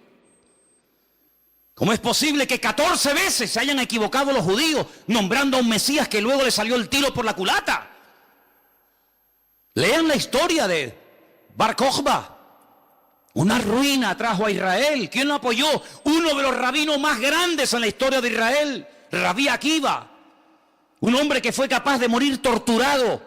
¿Cómo es posible que 14 veces se hayan equivocado los judíos nombrando a un Mesías que luego le salió el tiro por la culata? Lean la historia de Bar Kokhba. Una ruina trajo a Israel. ¿Quién lo apoyó? Uno de los rabinos más grandes en la historia de Israel, Rabí Akiva. Un hombre que fue capaz de morir torturado.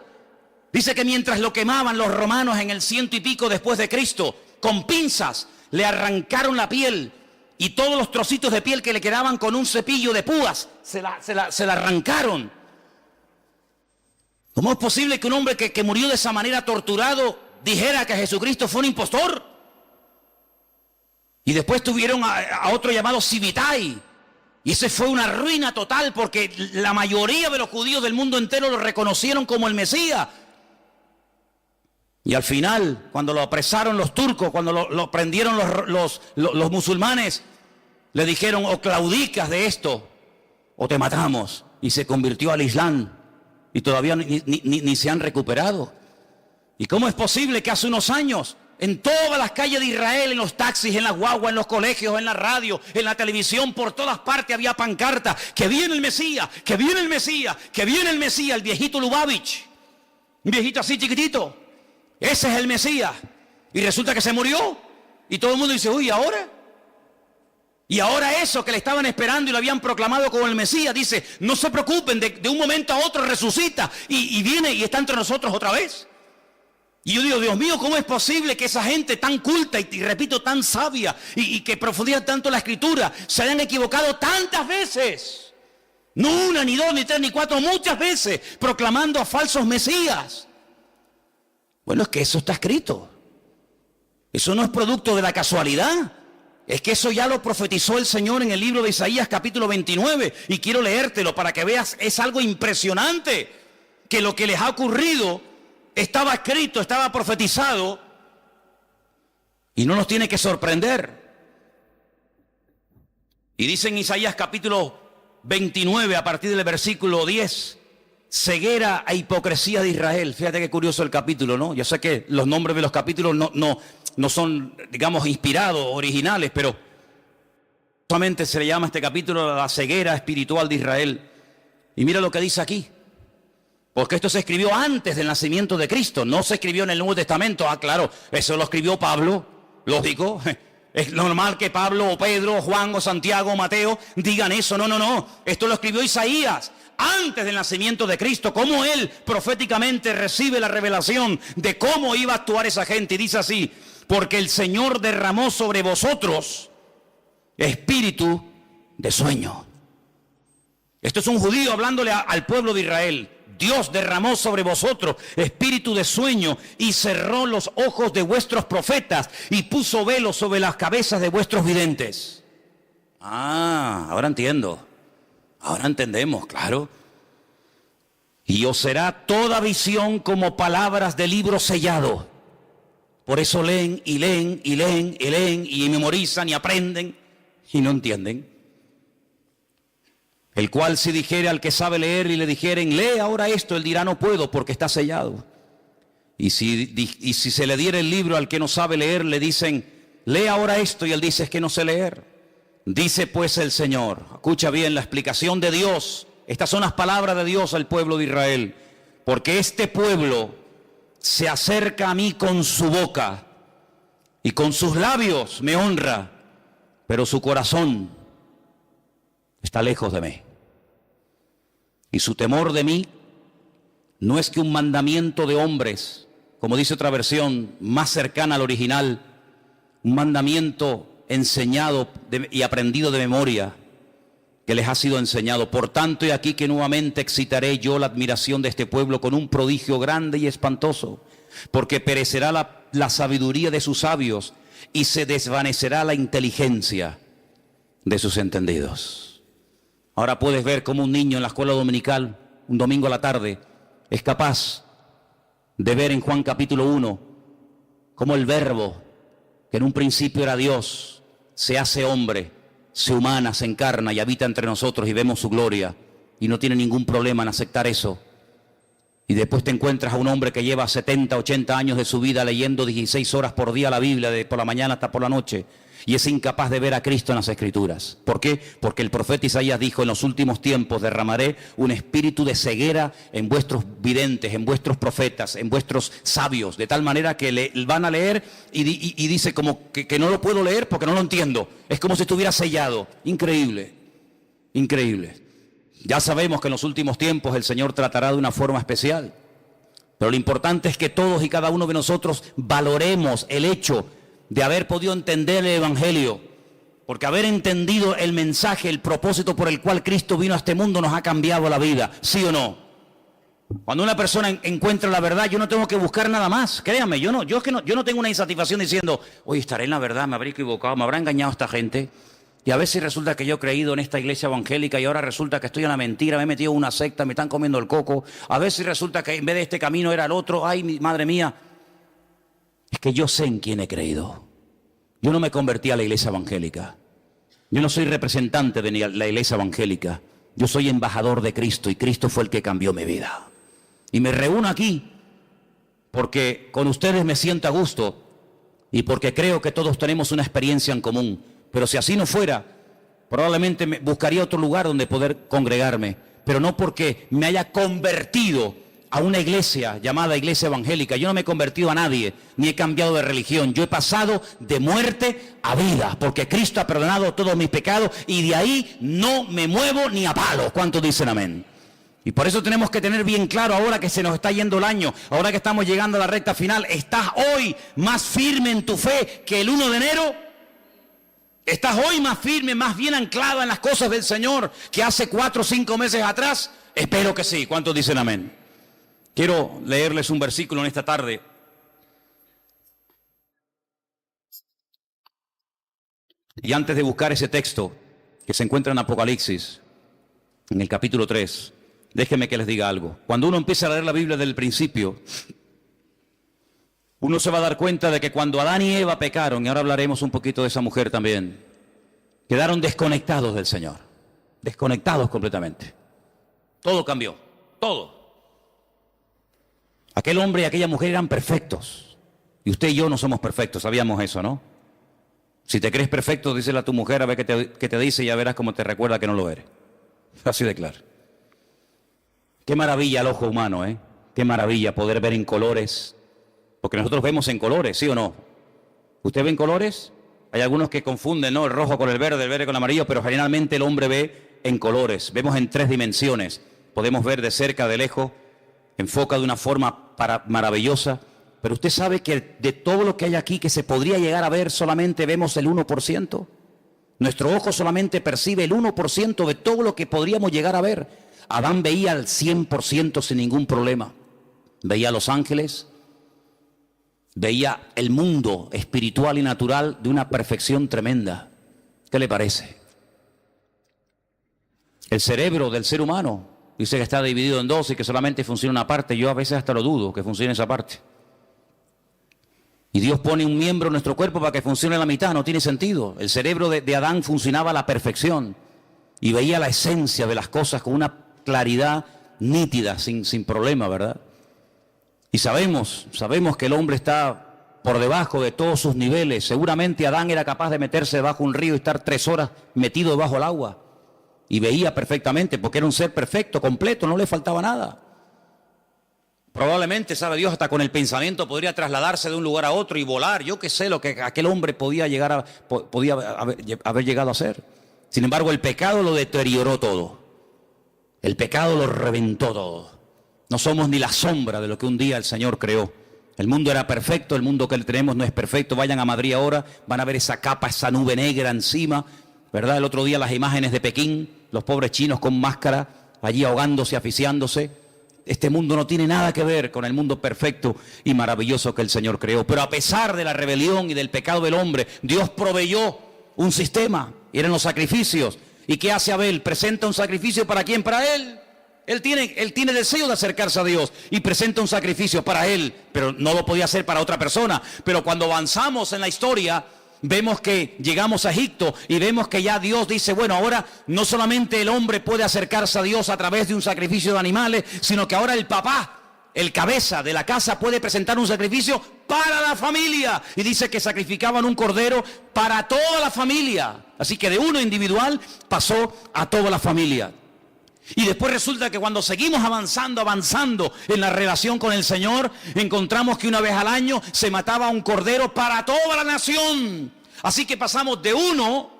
Dice que mientras lo quemaban los romanos en el 100 y pico después de Cristo, con pinzas le arrancaron la piel. Y todos los trocitos de piel que le quedaban con un cepillo de púas, se la arrancaron. ¿Cómo es posible que un hombre que murió de esa manera torturado dijera que Jesucristo fue un impostor? Y después tuvieron a otro llamado Sibitai. Y ese fue una ruina total porque la mayoría de los judíos del mundo entero lo reconocieron como el Mesías. Y al final, cuando lo apresaron los turcos, cuando lo prendieron los musulmanes, le dijeron, o claudicas de esto, o te matamos. Y se convirtió al Islam. Y todavía ni se han recuperado. ¿Y cómo es posible que hace unos años, en todas las calles de Israel, en los taxis, en las guaguas, en los colegios, en la radio, en la televisión, por todas partes había pancartas, que viene el Mesías, que viene el Mesías, que viene el Mesías, el viejito Lubavitch, un viejito así chiquitito? Ese es el Mesías. Y resulta que se murió. Y todo el mundo dice, uy, ¿ahora? Y ahora eso que le estaban esperando y lo habían proclamado como el Mesías, dice, no se preocupen, de un momento a otro resucita y viene y está entre nosotros otra vez. Y yo digo, Dios mío, ¿cómo es posible que esa gente tan culta y repito, tan sabia y que profundiza tanto la Escritura, se hayan equivocado tantas veces? No una, ni dos, ni tres, ni cuatro, muchas veces proclamando a falsos mesías. Bueno, es que eso está escrito. Eso no es producto de la casualidad. Es que eso ya lo profetizó el Señor en el libro de Isaías capítulo 29. Y quiero leértelo para que veas, es algo impresionante. Que lo que les ha ocurrido estaba escrito, estaba profetizado. Y no nos tiene que sorprender. Y dice en Isaías capítulo 29, a partir del versículo 10, ceguera e hipocresía de Israel. Fíjate qué curioso el capítulo, ¿no? Yo sé que los nombres de los capítulos no son, digamos, inspirados, originales, pero solamente se le llama a este capítulo la ceguera espiritual de Israel. Y mira lo que dice aquí. Porque esto se escribió antes del nacimiento de Cristo, no se escribió en el Nuevo Testamento. Ah, claro, eso lo escribió Pablo, lógico. Es normal que Pablo o Pedro o Juan o Santiago o Mateo digan eso. No. Esto lo escribió Isaías antes del nacimiento de Cristo. Cómo él proféticamente recibe la revelación de cómo iba a actuar esa gente. Y dice así: porque el Señor derramó sobre vosotros espíritu de sueño. Esto es un judío hablándole al pueblo de Israel. Dios derramó sobre vosotros espíritu de sueño y cerró los ojos de vuestros profetas y puso velo sobre las cabezas de vuestros videntes. Ah, ahora entiendo. Ahora entendemos, claro. Y os será toda visión como palabras de libro sellado. Por eso leen y leen y leen y leen y memorizan y aprenden y no entienden. El cual si dijere al que sabe leer y le dijeren, lee ahora esto, él dirá, no puedo porque está sellado. Y si se le diera el libro al que no sabe leer, le dicen, lee ahora esto, y él dice, es que no sé leer. Dice pues el Señor, escucha bien la explicación de Dios. Estas son las palabras de Dios al pueblo de Israel. Porque este pueblo se acerca a mí con su boca y con sus labios me honra, pero su corazón está lejos de mí. Y su temor de mí no es que un mandamiento de hombres, como dice otra versión más cercana al original, un mandamiento enseñado y aprendido de memoria, que les ha sido enseñado. Por tanto, he aquí que nuevamente excitaré yo la admiración de este pueblo con un prodigio grande y espantoso, porque perecerá la sabiduría de sus sabios y se desvanecerá la inteligencia de sus entendidos. Ahora puedes ver cómo un niño en la escuela dominical, un domingo a la tarde, es capaz de ver en Juan capítulo 1, cómo el verbo, que en un principio era Dios, se hace hombre, se humana, se encarna y habita entre nosotros y vemos su gloria. Y no tiene ningún problema en aceptar eso. Y después te encuentras a un hombre que lleva 70, 80 años de su vida leyendo 16 horas por día la Biblia, de por la mañana hasta por la noche, y es incapaz de ver a Cristo en las Escrituras. ¿Por qué? Porque el profeta Isaías dijo, en los últimos tiempos derramaré un espíritu de ceguera en vuestros videntes, en vuestros profetas, en vuestros sabios, de tal manera que van a leer y dice como que no lo puedo leer porque no lo entiendo. Es como si estuviera sellado. Increíble, increíble. Ya sabemos que en los últimos tiempos el Señor tratará de una forma especial, pero lo importante es que todos y cada uno de nosotros valoremos el hecho de haber podido entender el Evangelio, porque haber entendido el mensaje, el propósito por el cual Cristo vino a este mundo nos ha cambiado la vida, ¿sí o no? Cuando una persona encuentra la verdad, yo no tengo que buscar nada más, créanme, yo no tengo una insatisfacción diciendo, oye, estaré en la verdad, me habré equivocado, me habrá engañado esta gente. Y a veces resulta que yo he creído en esta iglesia evangélica y ahora resulta que estoy en la mentira, me he metido en una secta, me están comiendo el coco. A veces resulta que en vez de este camino era el otro. Ay, madre mía. Es que yo sé en quién he creído. Yo no me convertí a la iglesia evangélica. Yo no soy representante de la iglesia evangélica. Yo soy embajador de Cristo y Cristo fue el que cambió mi vida. Y me reúno aquí porque con ustedes me siento a gusto y porque creo que todos tenemos una experiencia en común. Pero si así no fuera, probablemente buscaría otro lugar donde poder congregarme, pero no porque me haya convertido a una iglesia llamada iglesia evangélica. Yo no me he convertido a nadie, ni he cambiado de religión. Yo he pasado de muerte a vida, porque Cristo ha perdonado todos mis pecados y de ahí no me muevo ni a palos. ¿Cuántos dicen amén? Y por eso tenemos que tener bien claro, ahora que se nos está yendo el año, ahora que estamos llegando a la recta final, ¿estás hoy más firme en tu fe que el 1 de enero? ¿Estás hoy más firme, más bien anclada en las cosas del Señor que hace 4 o 5 meses atrás? Espero que sí. ¿Cuántos dicen amén? Quiero leerles un versículo en esta tarde. Y antes de buscar ese texto que se encuentra en Apocalipsis, en el capítulo 3, déjenme que les diga algo. Cuando uno empieza a leer la Biblia desde el principio, uno se va a dar cuenta de que cuando Adán y Eva pecaron, y ahora hablaremos un poquito de esa mujer también, quedaron desconectados del Señor, desconectados completamente. Todo cambió, todo. Aquel hombre y aquella mujer eran perfectos, y usted y yo no somos perfectos, sabíamos eso, ¿no? Si te crees perfecto, díselo a tu mujer a ver qué te dice y ya verás cómo te recuerda que no lo eres. Así de claro. Qué maravilla el ojo humano, ¿eh? Qué maravilla poder ver en colores. Porque nosotros vemos en colores, ¿sí o no? ¿Usted ve en colores? Hay algunos que confunden, ¿no? El rojo con el verde con el amarillo, pero generalmente el hombre ve en colores. Vemos en 3 dimensiones. Podemos ver de cerca, de lejos, enfoca de una forma maravillosa. Pero usted sabe que de todo lo que hay aquí que se podría llegar a ver, solamente vemos el 1%. Nuestro ojo solamente percibe el 1% de todo lo que podríamos llegar a ver. Adán veía al 100% sin ningún problema. Veía a los ángeles, veía el mundo espiritual y natural de una perfección tremenda. ¿Qué le parece? El cerebro del ser humano dice que está dividido en 2 y que solamente funciona una parte. Yo a veces hasta lo dudo que funcione esa parte. Y Dios pone un miembro en nuestro cuerpo para que funcione la mitad, no tiene sentido. El cerebro de Adán funcionaba a la perfección y veía la esencia de las cosas con una claridad nítida, sin problema, ¿verdad? Y sabemos que el hombre está por debajo de todos sus niveles. Seguramente Adán era capaz de meterse debajo de un río y estar 3 horas metido debajo del agua. Y veía perfectamente, porque era un ser perfecto, completo, no le faltaba nada. Probablemente, sabe Dios, hasta con el pensamiento podría trasladarse de un lugar a otro y volar. Yo qué sé lo que aquel hombre podía haber llegado a ser. Sin embargo, el pecado lo deterioró todo. El pecado lo reventó todo. No somos ni la sombra de lo que un día el Señor creó. El mundo era perfecto, el mundo que tenemos no es perfecto. Vayan a Madrid ahora, van a ver esa capa, esa nube negra encima, ¿verdad? El otro día las imágenes de Pekín, los pobres chinos con máscara, allí ahogándose, asfixiándose. Este mundo no tiene nada que ver con el mundo perfecto y maravilloso que el Señor creó. Pero a pesar de la rebelión y del pecado del hombre, Dios proveyó un sistema, y eran los sacrificios. ¿Y qué hace Abel? Presenta un sacrificio ¿para quién? Para él. Él tiene deseo de acercarse a Dios y presenta un sacrificio para él, pero no lo podía hacer para otra persona. Pero cuando avanzamos en la historia, vemos que llegamos a Egipto y vemos que ya Dios dice, bueno, ahora no solamente el hombre puede acercarse a Dios a través de un sacrificio de animales, sino que ahora el papá, el cabeza de la casa, puede presentar un sacrificio para la familia. Y dice que sacrificaban un cordero para toda la familia. Así que de uno individual pasó a toda la familia. Y después resulta que cuando seguimos avanzando en la relación con el Señor, encontramos que una vez al año se mataba un cordero para toda la nación. Así que pasamos de uno,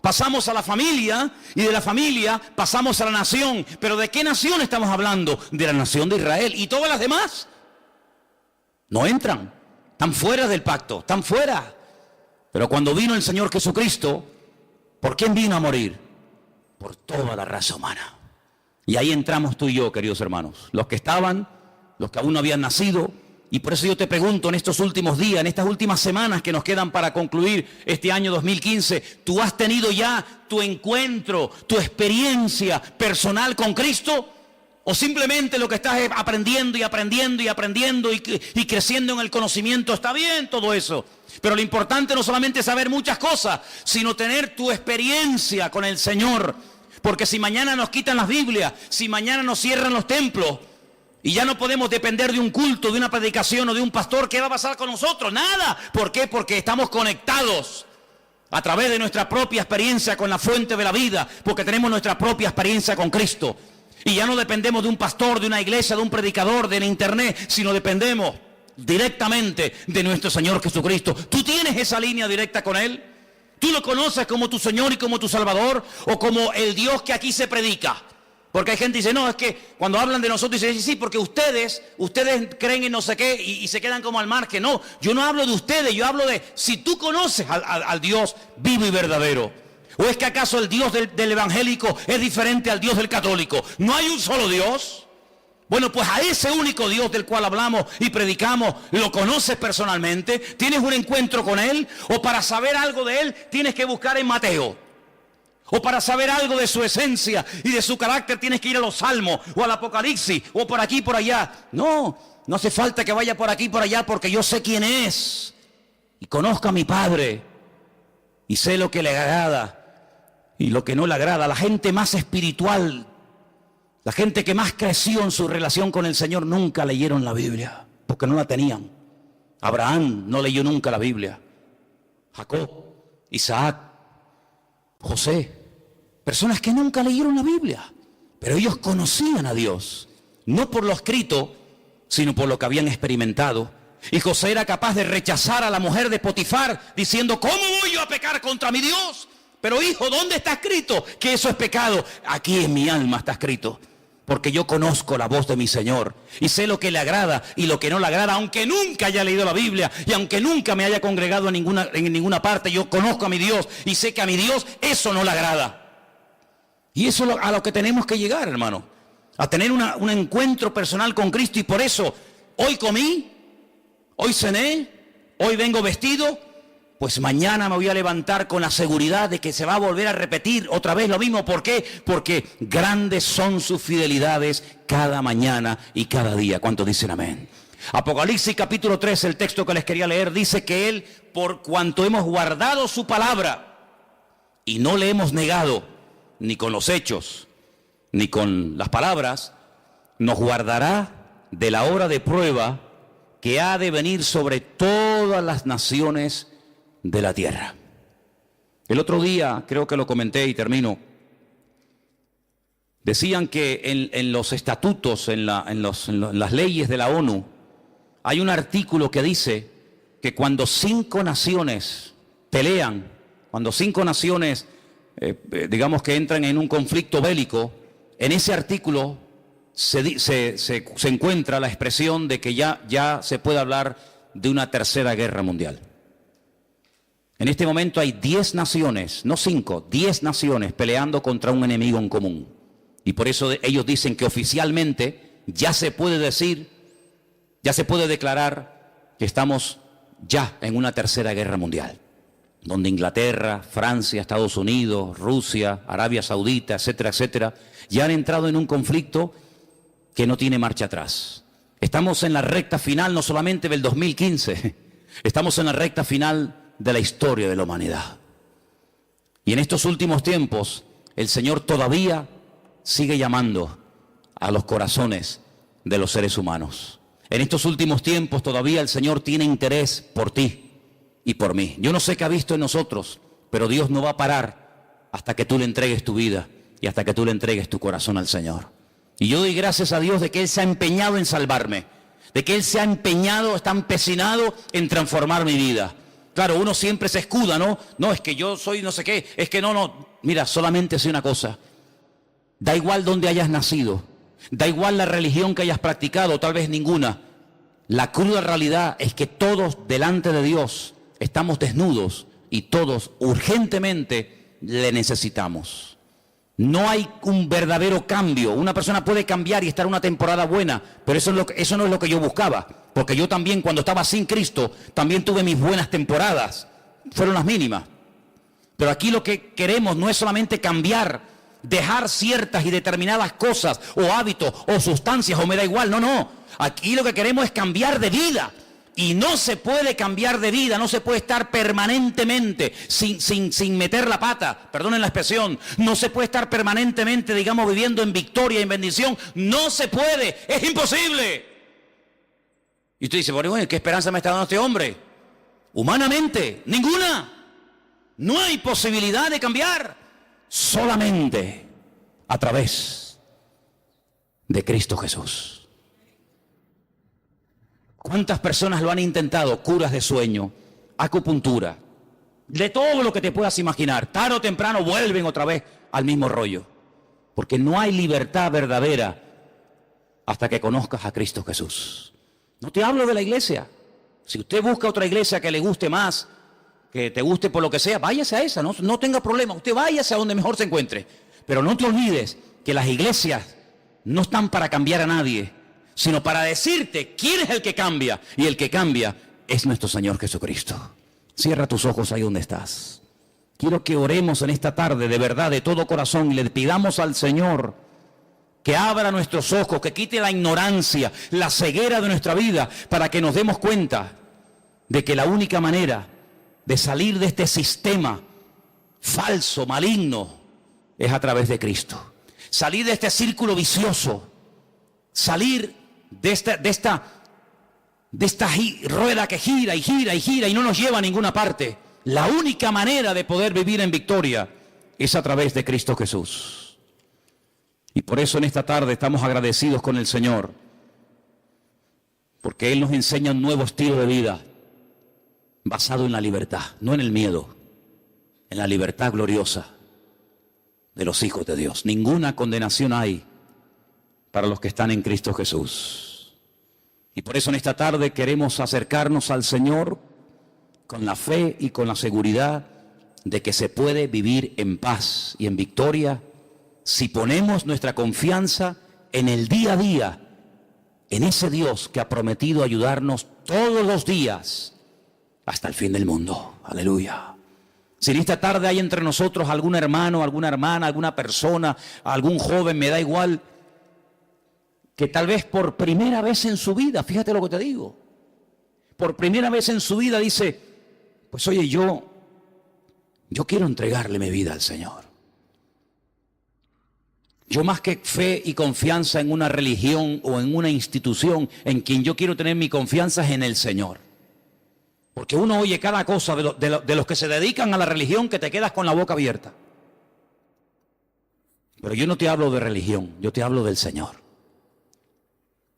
pasamos a la familia, y de la familia pasamos a la nación. ¿Pero de qué nación estamos hablando? De la nación de Israel. ¿Y todas las demás? No entran, están fuera del pacto, están fuera. Pero cuando vino el Señor Jesucristo, ¿por quién vino a morir? Por toda la raza humana. Y ahí entramos tú y yo, queridos hermanos, los que estaban, los que aún no habían nacido. Y por eso yo te pregunto en estos últimos días, en estas últimas semanas que nos quedan para concluir este año 2015, ¿tú has tenido ya tu encuentro, tu experiencia personal con Cristo? ¿O simplemente lo que estás es aprendiendo y creciendo en el conocimiento? Está bien todo eso, pero lo importante no solamente es saber muchas cosas, sino tener tu experiencia con el Señor. Porque si mañana nos quitan las Biblias, si mañana nos cierran los templos y ya no podemos depender de un culto, de una predicación o de un pastor, ¿qué va a pasar con nosotros? Nada. ¿Por qué? Porque estamos conectados a través de nuestra propia experiencia con la fuente de la vida, porque tenemos nuestra propia experiencia con Cristo. Y ya no dependemos de un pastor, de una iglesia, de un predicador, del internet, sino dependemos directamente de nuestro Señor Jesucristo. ¿Tú tienes esa línea directa con Él? ¿Tú lo conoces como tu Señor y como tu Salvador? ¿O como el Dios que aquí se predica? Porque hay gente que dice, no, es que cuando hablan de nosotros dicen, sí, porque ustedes creen en no sé qué y se quedan como al margen. No, yo no hablo de ustedes, yo hablo de si tú conoces al Dios vivo y verdadero. ¿O es que acaso el Dios del evangélico es diferente al Dios del católico? ¿No hay un solo Dios? Bueno, pues a ese único Dios del cual hablamos y predicamos, ¿lo conoces personalmente? ¿Tienes un encuentro con Él? ¿O para saber algo de Él tienes que buscar en Mateo? O para saber algo de su esencia y de su carácter tienes que ir a los Salmos o al Apocalipsis o por aquí y por allá. No, no hace falta que vaya por aquí y por allá porque yo sé quién es. Y conozco a mi Padre. Y sé lo que le agrada y lo que no le agrada. La gente más espiritual, la gente que más creció en su relación con el Señor nunca leyeron la Biblia porque no la tenían. Abraham no leyó nunca la Biblia. Jacob, Isaac, José. Personas que nunca leyeron la Biblia, pero ellos conocían a Dios, no por lo escrito, sino por lo que habían experimentado. Y José era capaz de rechazar a la mujer de Potifar, diciendo, ¿cómo voy yo a pecar contra mi Dios? Pero hijo, ¿dónde está escrito que eso es pecado? Aquí en mi alma está escrito, porque yo conozco la voz de mi Señor y sé lo que le agrada y lo que no le agrada, aunque nunca haya leído la Biblia y aunque nunca me haya congregado en ninguna parte, yo conozco a mi Dios y sé que a mi Dios eso no le agrada. Y eso es a lo que tenemos que llegar, hermano, a tener un encuentro personal con Cristo. Y por eso, hoy comí, hoy cené, hoy vengo vestido, pues mañana me voy a levantar con la seguridad de que se va a volver a repetir otra vez lo mismo. ¿Por qué? Porque grandes son sus fidelidades cada mañana y cada día. ¿Cuántos dicen amén? Apocalipsis capítulo 3, el texto que les quería leer, dice que Él, por cuanto hemos guardado su palabra y no le hemos negado, ni con los hechos, ni con las palabras, nos guardará de la hora de prueba que ha de venir sobre todas las naciones de la tierra. El otro día, creo que lo comenté y termino, decían que en los estatutos, en las leyes de la ONU, hay un artículo que dice que cuando 5 naciones pelean, cuando 5 naciones digamos que entran en un conflicto bélico, en ese artículo se encuentra la expresión de que ya se puede hablar de una tercera guerra mundial. En este momento hay 10 naciones, no 5, 10 naciones peleando contra un enemigo en común. Y por eso ellos dicen que oficialmente ya se puede decir, ya se puede declarar que estamos ya en una tercera guerra mundial, donde Inglaterra, Francia, Estados Unidos, Rusia, Arabia Saudita, etcétera, etcétera, ya han entrado en un conflicto que no tiene marcha atrás. Estamos en la recta final no solamente del 2015, estamos en la recta final de la historia de la humanidad. Y en estos últimos tiempos, el Señor todavía sigue llamando a los corazones de los seres humanos. En estos últimos tiempos todavía el Señor tiene interés por ti y por mí. Yo no sé qué ha visto en nosotros, pero Dios no va a parar hasta que tú le entregues tu vida y hasta que tú le entregues tu corazón al Señor. Y yo doy gracias a Dios de que Él se ha empeñado en salvarme, de que Él se ha empeñado, está empecinado en transformar mi vida. Claro, uno siempre se escuda, ¿no? No, es que yo soy no sé qué, es que no. Mira, solamente sé una cosa. Da igual dónde hayas nacido, da igual la religión que hayas practicado, tal vez ninguna. La cruda realidad es que todos delante de Dios estamos desnudos y todos urgentemente le necesitamos. No hay un verdadero cambio. Una persona puede cambiar y estar una temporada buena, pero eso no es lo que yo buscaba. Porque yo también, cuando estaba sin Cristo, también tuve mis buenas temporadas. Fueron las mínimas. Pero aquí lo que queremos no es solamente cambiar, dejar ciertas y determinadas cosas, o hábitos, o sustancias, o me da igual. No. Aquí lo que queremos es cambiar de vida. Y no se puede cambiar de vida, no se puede estar permanentemente sin meter la pata, perdonen la expresión, no se puede estar permanentemente, digamos, viviendo en victoria y en bendición. No se puede, es imposible. Y usted dice, bueno, ¿qué esperanza me está dando este hombre? Humanamente, ninguna. No hay posibilidad de cambiar, solamente a través de Cristo Jesús. ¿Cuántas personas lo han intentado? Curas de sueño, acupuntura, de todo lo que te puedas imaginar. Tarde o temprano vuelven otra vez al mismo rollo. Porque no hay libertad verdadera hasta que conozcas a Cristo Jesús. No te hablo de la iglesia. Si usted busca otra iglesia que le guste más, que te guste por lo que sea, váyase a esa, no tenga problema. Usted váyase a donde mejor se encuentre. Pero no te olvides que las iglesias no están para cambiar a nadie, sino para decirte quién es el que cambia. Y el que cambia es nuestro Señor Jesucristo. Cierra tus ojos ahí donde estás. Quiero que oremos en esta tarde de verdad, de todo corazón, y le pidamos al Señor que abra nuestros ojos, que quite la ignorancia, la ceguera de nuestra vida, para que nos demos cuenta de que la única manera de salir de este sistema falso, maligno, es a través de Cristo. Salir de este círculo vicioso, salir de esta rueda que gira y gira y gira y no nos lleva a ninguna parte. La única manera de poder vivir en victoria es a través de Cristo Jesús. Y por eso en esta tarde estamos agradecidos con el Señor, porque Él nos enseña un nuevo estilo de vida basado en la libertad, no en el miedo, en la libertad gloriosa de los hijos de Dios. Ninguna condenación hay para los que están en Cristo Jesús. Y por eso en esta tarde queremos acercarnos al Señor con la fe y con la seguridad de que se puede vivir en paz y en victoria si ponemos nuestra confianza en el día a día, en ese Dios que ha prometido ayudarnos todos los días hasta el fin del mundo. Aleluya. Si en esta tarde hay entre nosotros algún hermano, alguna hermana, alguna persona, algún joven, me da igual, que tal vez por primera vez en su vida, fíjate lo que te digo, por primera vez en su vida dice, pues oye, yo quiero entregarle mi vida al Señor. Yo más que fe y confianza en una religión o en una institución, en quien yo quiero tener mi confianza es en el Señor. Porque uno oye cada cosa de los que se dedican a la religión que te quedas con la boca abierta. Pero yo no te hablo de religión, yo te hablo del Señor.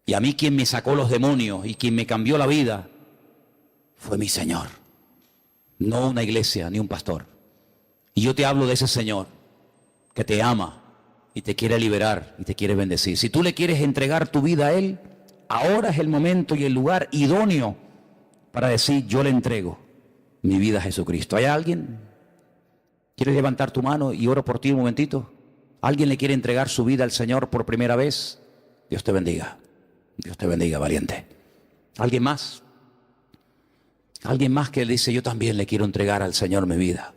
Y a mí quien me sacó los demonios y quien me cambió la vida fue mi Señor. No una iglesia ni un pastor. Y yo te hablo de ese Señor que te ama y te quiere liberar y te quiere bendecir. Si tú le quieres entregar tu vida a Él, ahora es el momento y el lugar idóneo para decir, yo le entrego mi vida a Jesucristo. ¿Hay alguien? ¿Quieres levantar tu mano y oro por ti un momentito? ¿Alguien le quiere entregar su vida al Señor por primera vez? Dios te bendiga. Dios te bendiga, valiente. ¿Alguien más? Alguien más que dice, yo también le quiero entregar al Señor mi vida.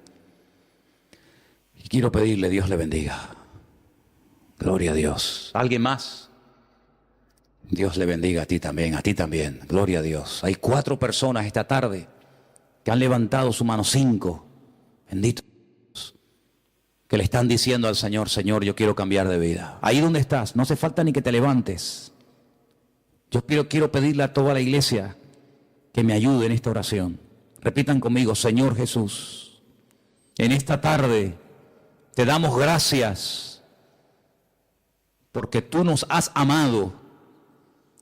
Y quiero pedirle, Dios le bendiga. Gloria a Dios. ¿Alguien más? Dios le bendiga a ti también. Gloria a Dios. Hay 4 personas esta tarde que han levantado su mano, 5. Bendito Dios. Que le están diciendo al Señor, Señor, yo quiero cambiar de vida. Ahí donde estás, no hace falta ni que te levantes. Yo quiero pedirle a toda la iglesia que me ayude en esta oración. Repitan conmigo, Señor Jesús, en esta tarde te damos gracias porque tú nos has amado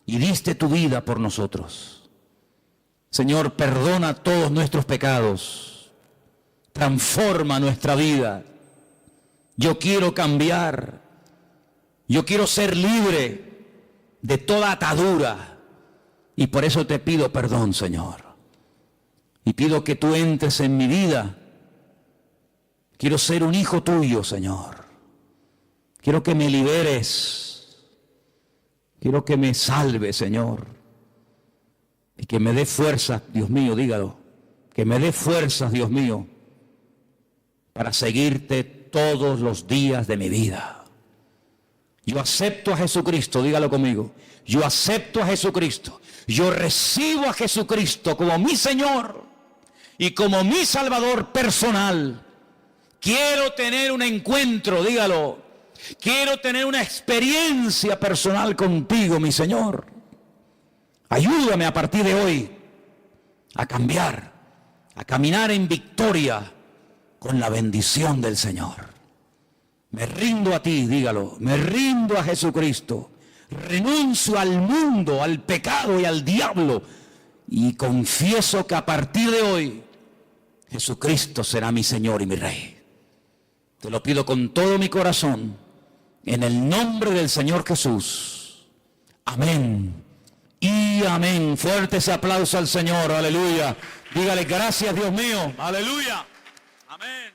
y diste tu vida por nosotros. Señor, perdona todos nuestros pecados, transforma nuestra vida. Yo quiero cambiar, yo quiero ser libre de toda atadura y por eso te pido perdón, Señor. Y pido que tú entres en mi vida. Quiero ser un hijo tuyo, Señor. Quiero que me liberes. Quiero que me salves, Señor. Y que me dé fuerzas, Dios mío, dígalo. Que me dé fuerzas, Dios mío, para seguirte todos los días de mi vida. Yo acepto a Jesucristo, dígalo conmigo. Yo acepto a Jesucristo. Yo recibo a Jesucristo como mi Señor y como mi Salvador personal. Quiero tener un encuentro, dígalo. Quiero tener una experiencia personal contigo, mi Señor. Ayúdame a partir de hoy a cambiar, a caminar en victoria con la bendición del Señor. Me rindo a ti, dígalo. Me rindo a Jesucristo. Renuncio al mundo, al pecado y al diablo. Y confieso que a partir de hoy Jesucristo será mi Señor y mi Rey. Te lo pido con todo mi corazón En el nombre del Señor Jesús. Amén. Y amén. Fuerte ese aplauso al Señor. Aleluya. Dígale gracias, Dios mío. Aleluya. Amén.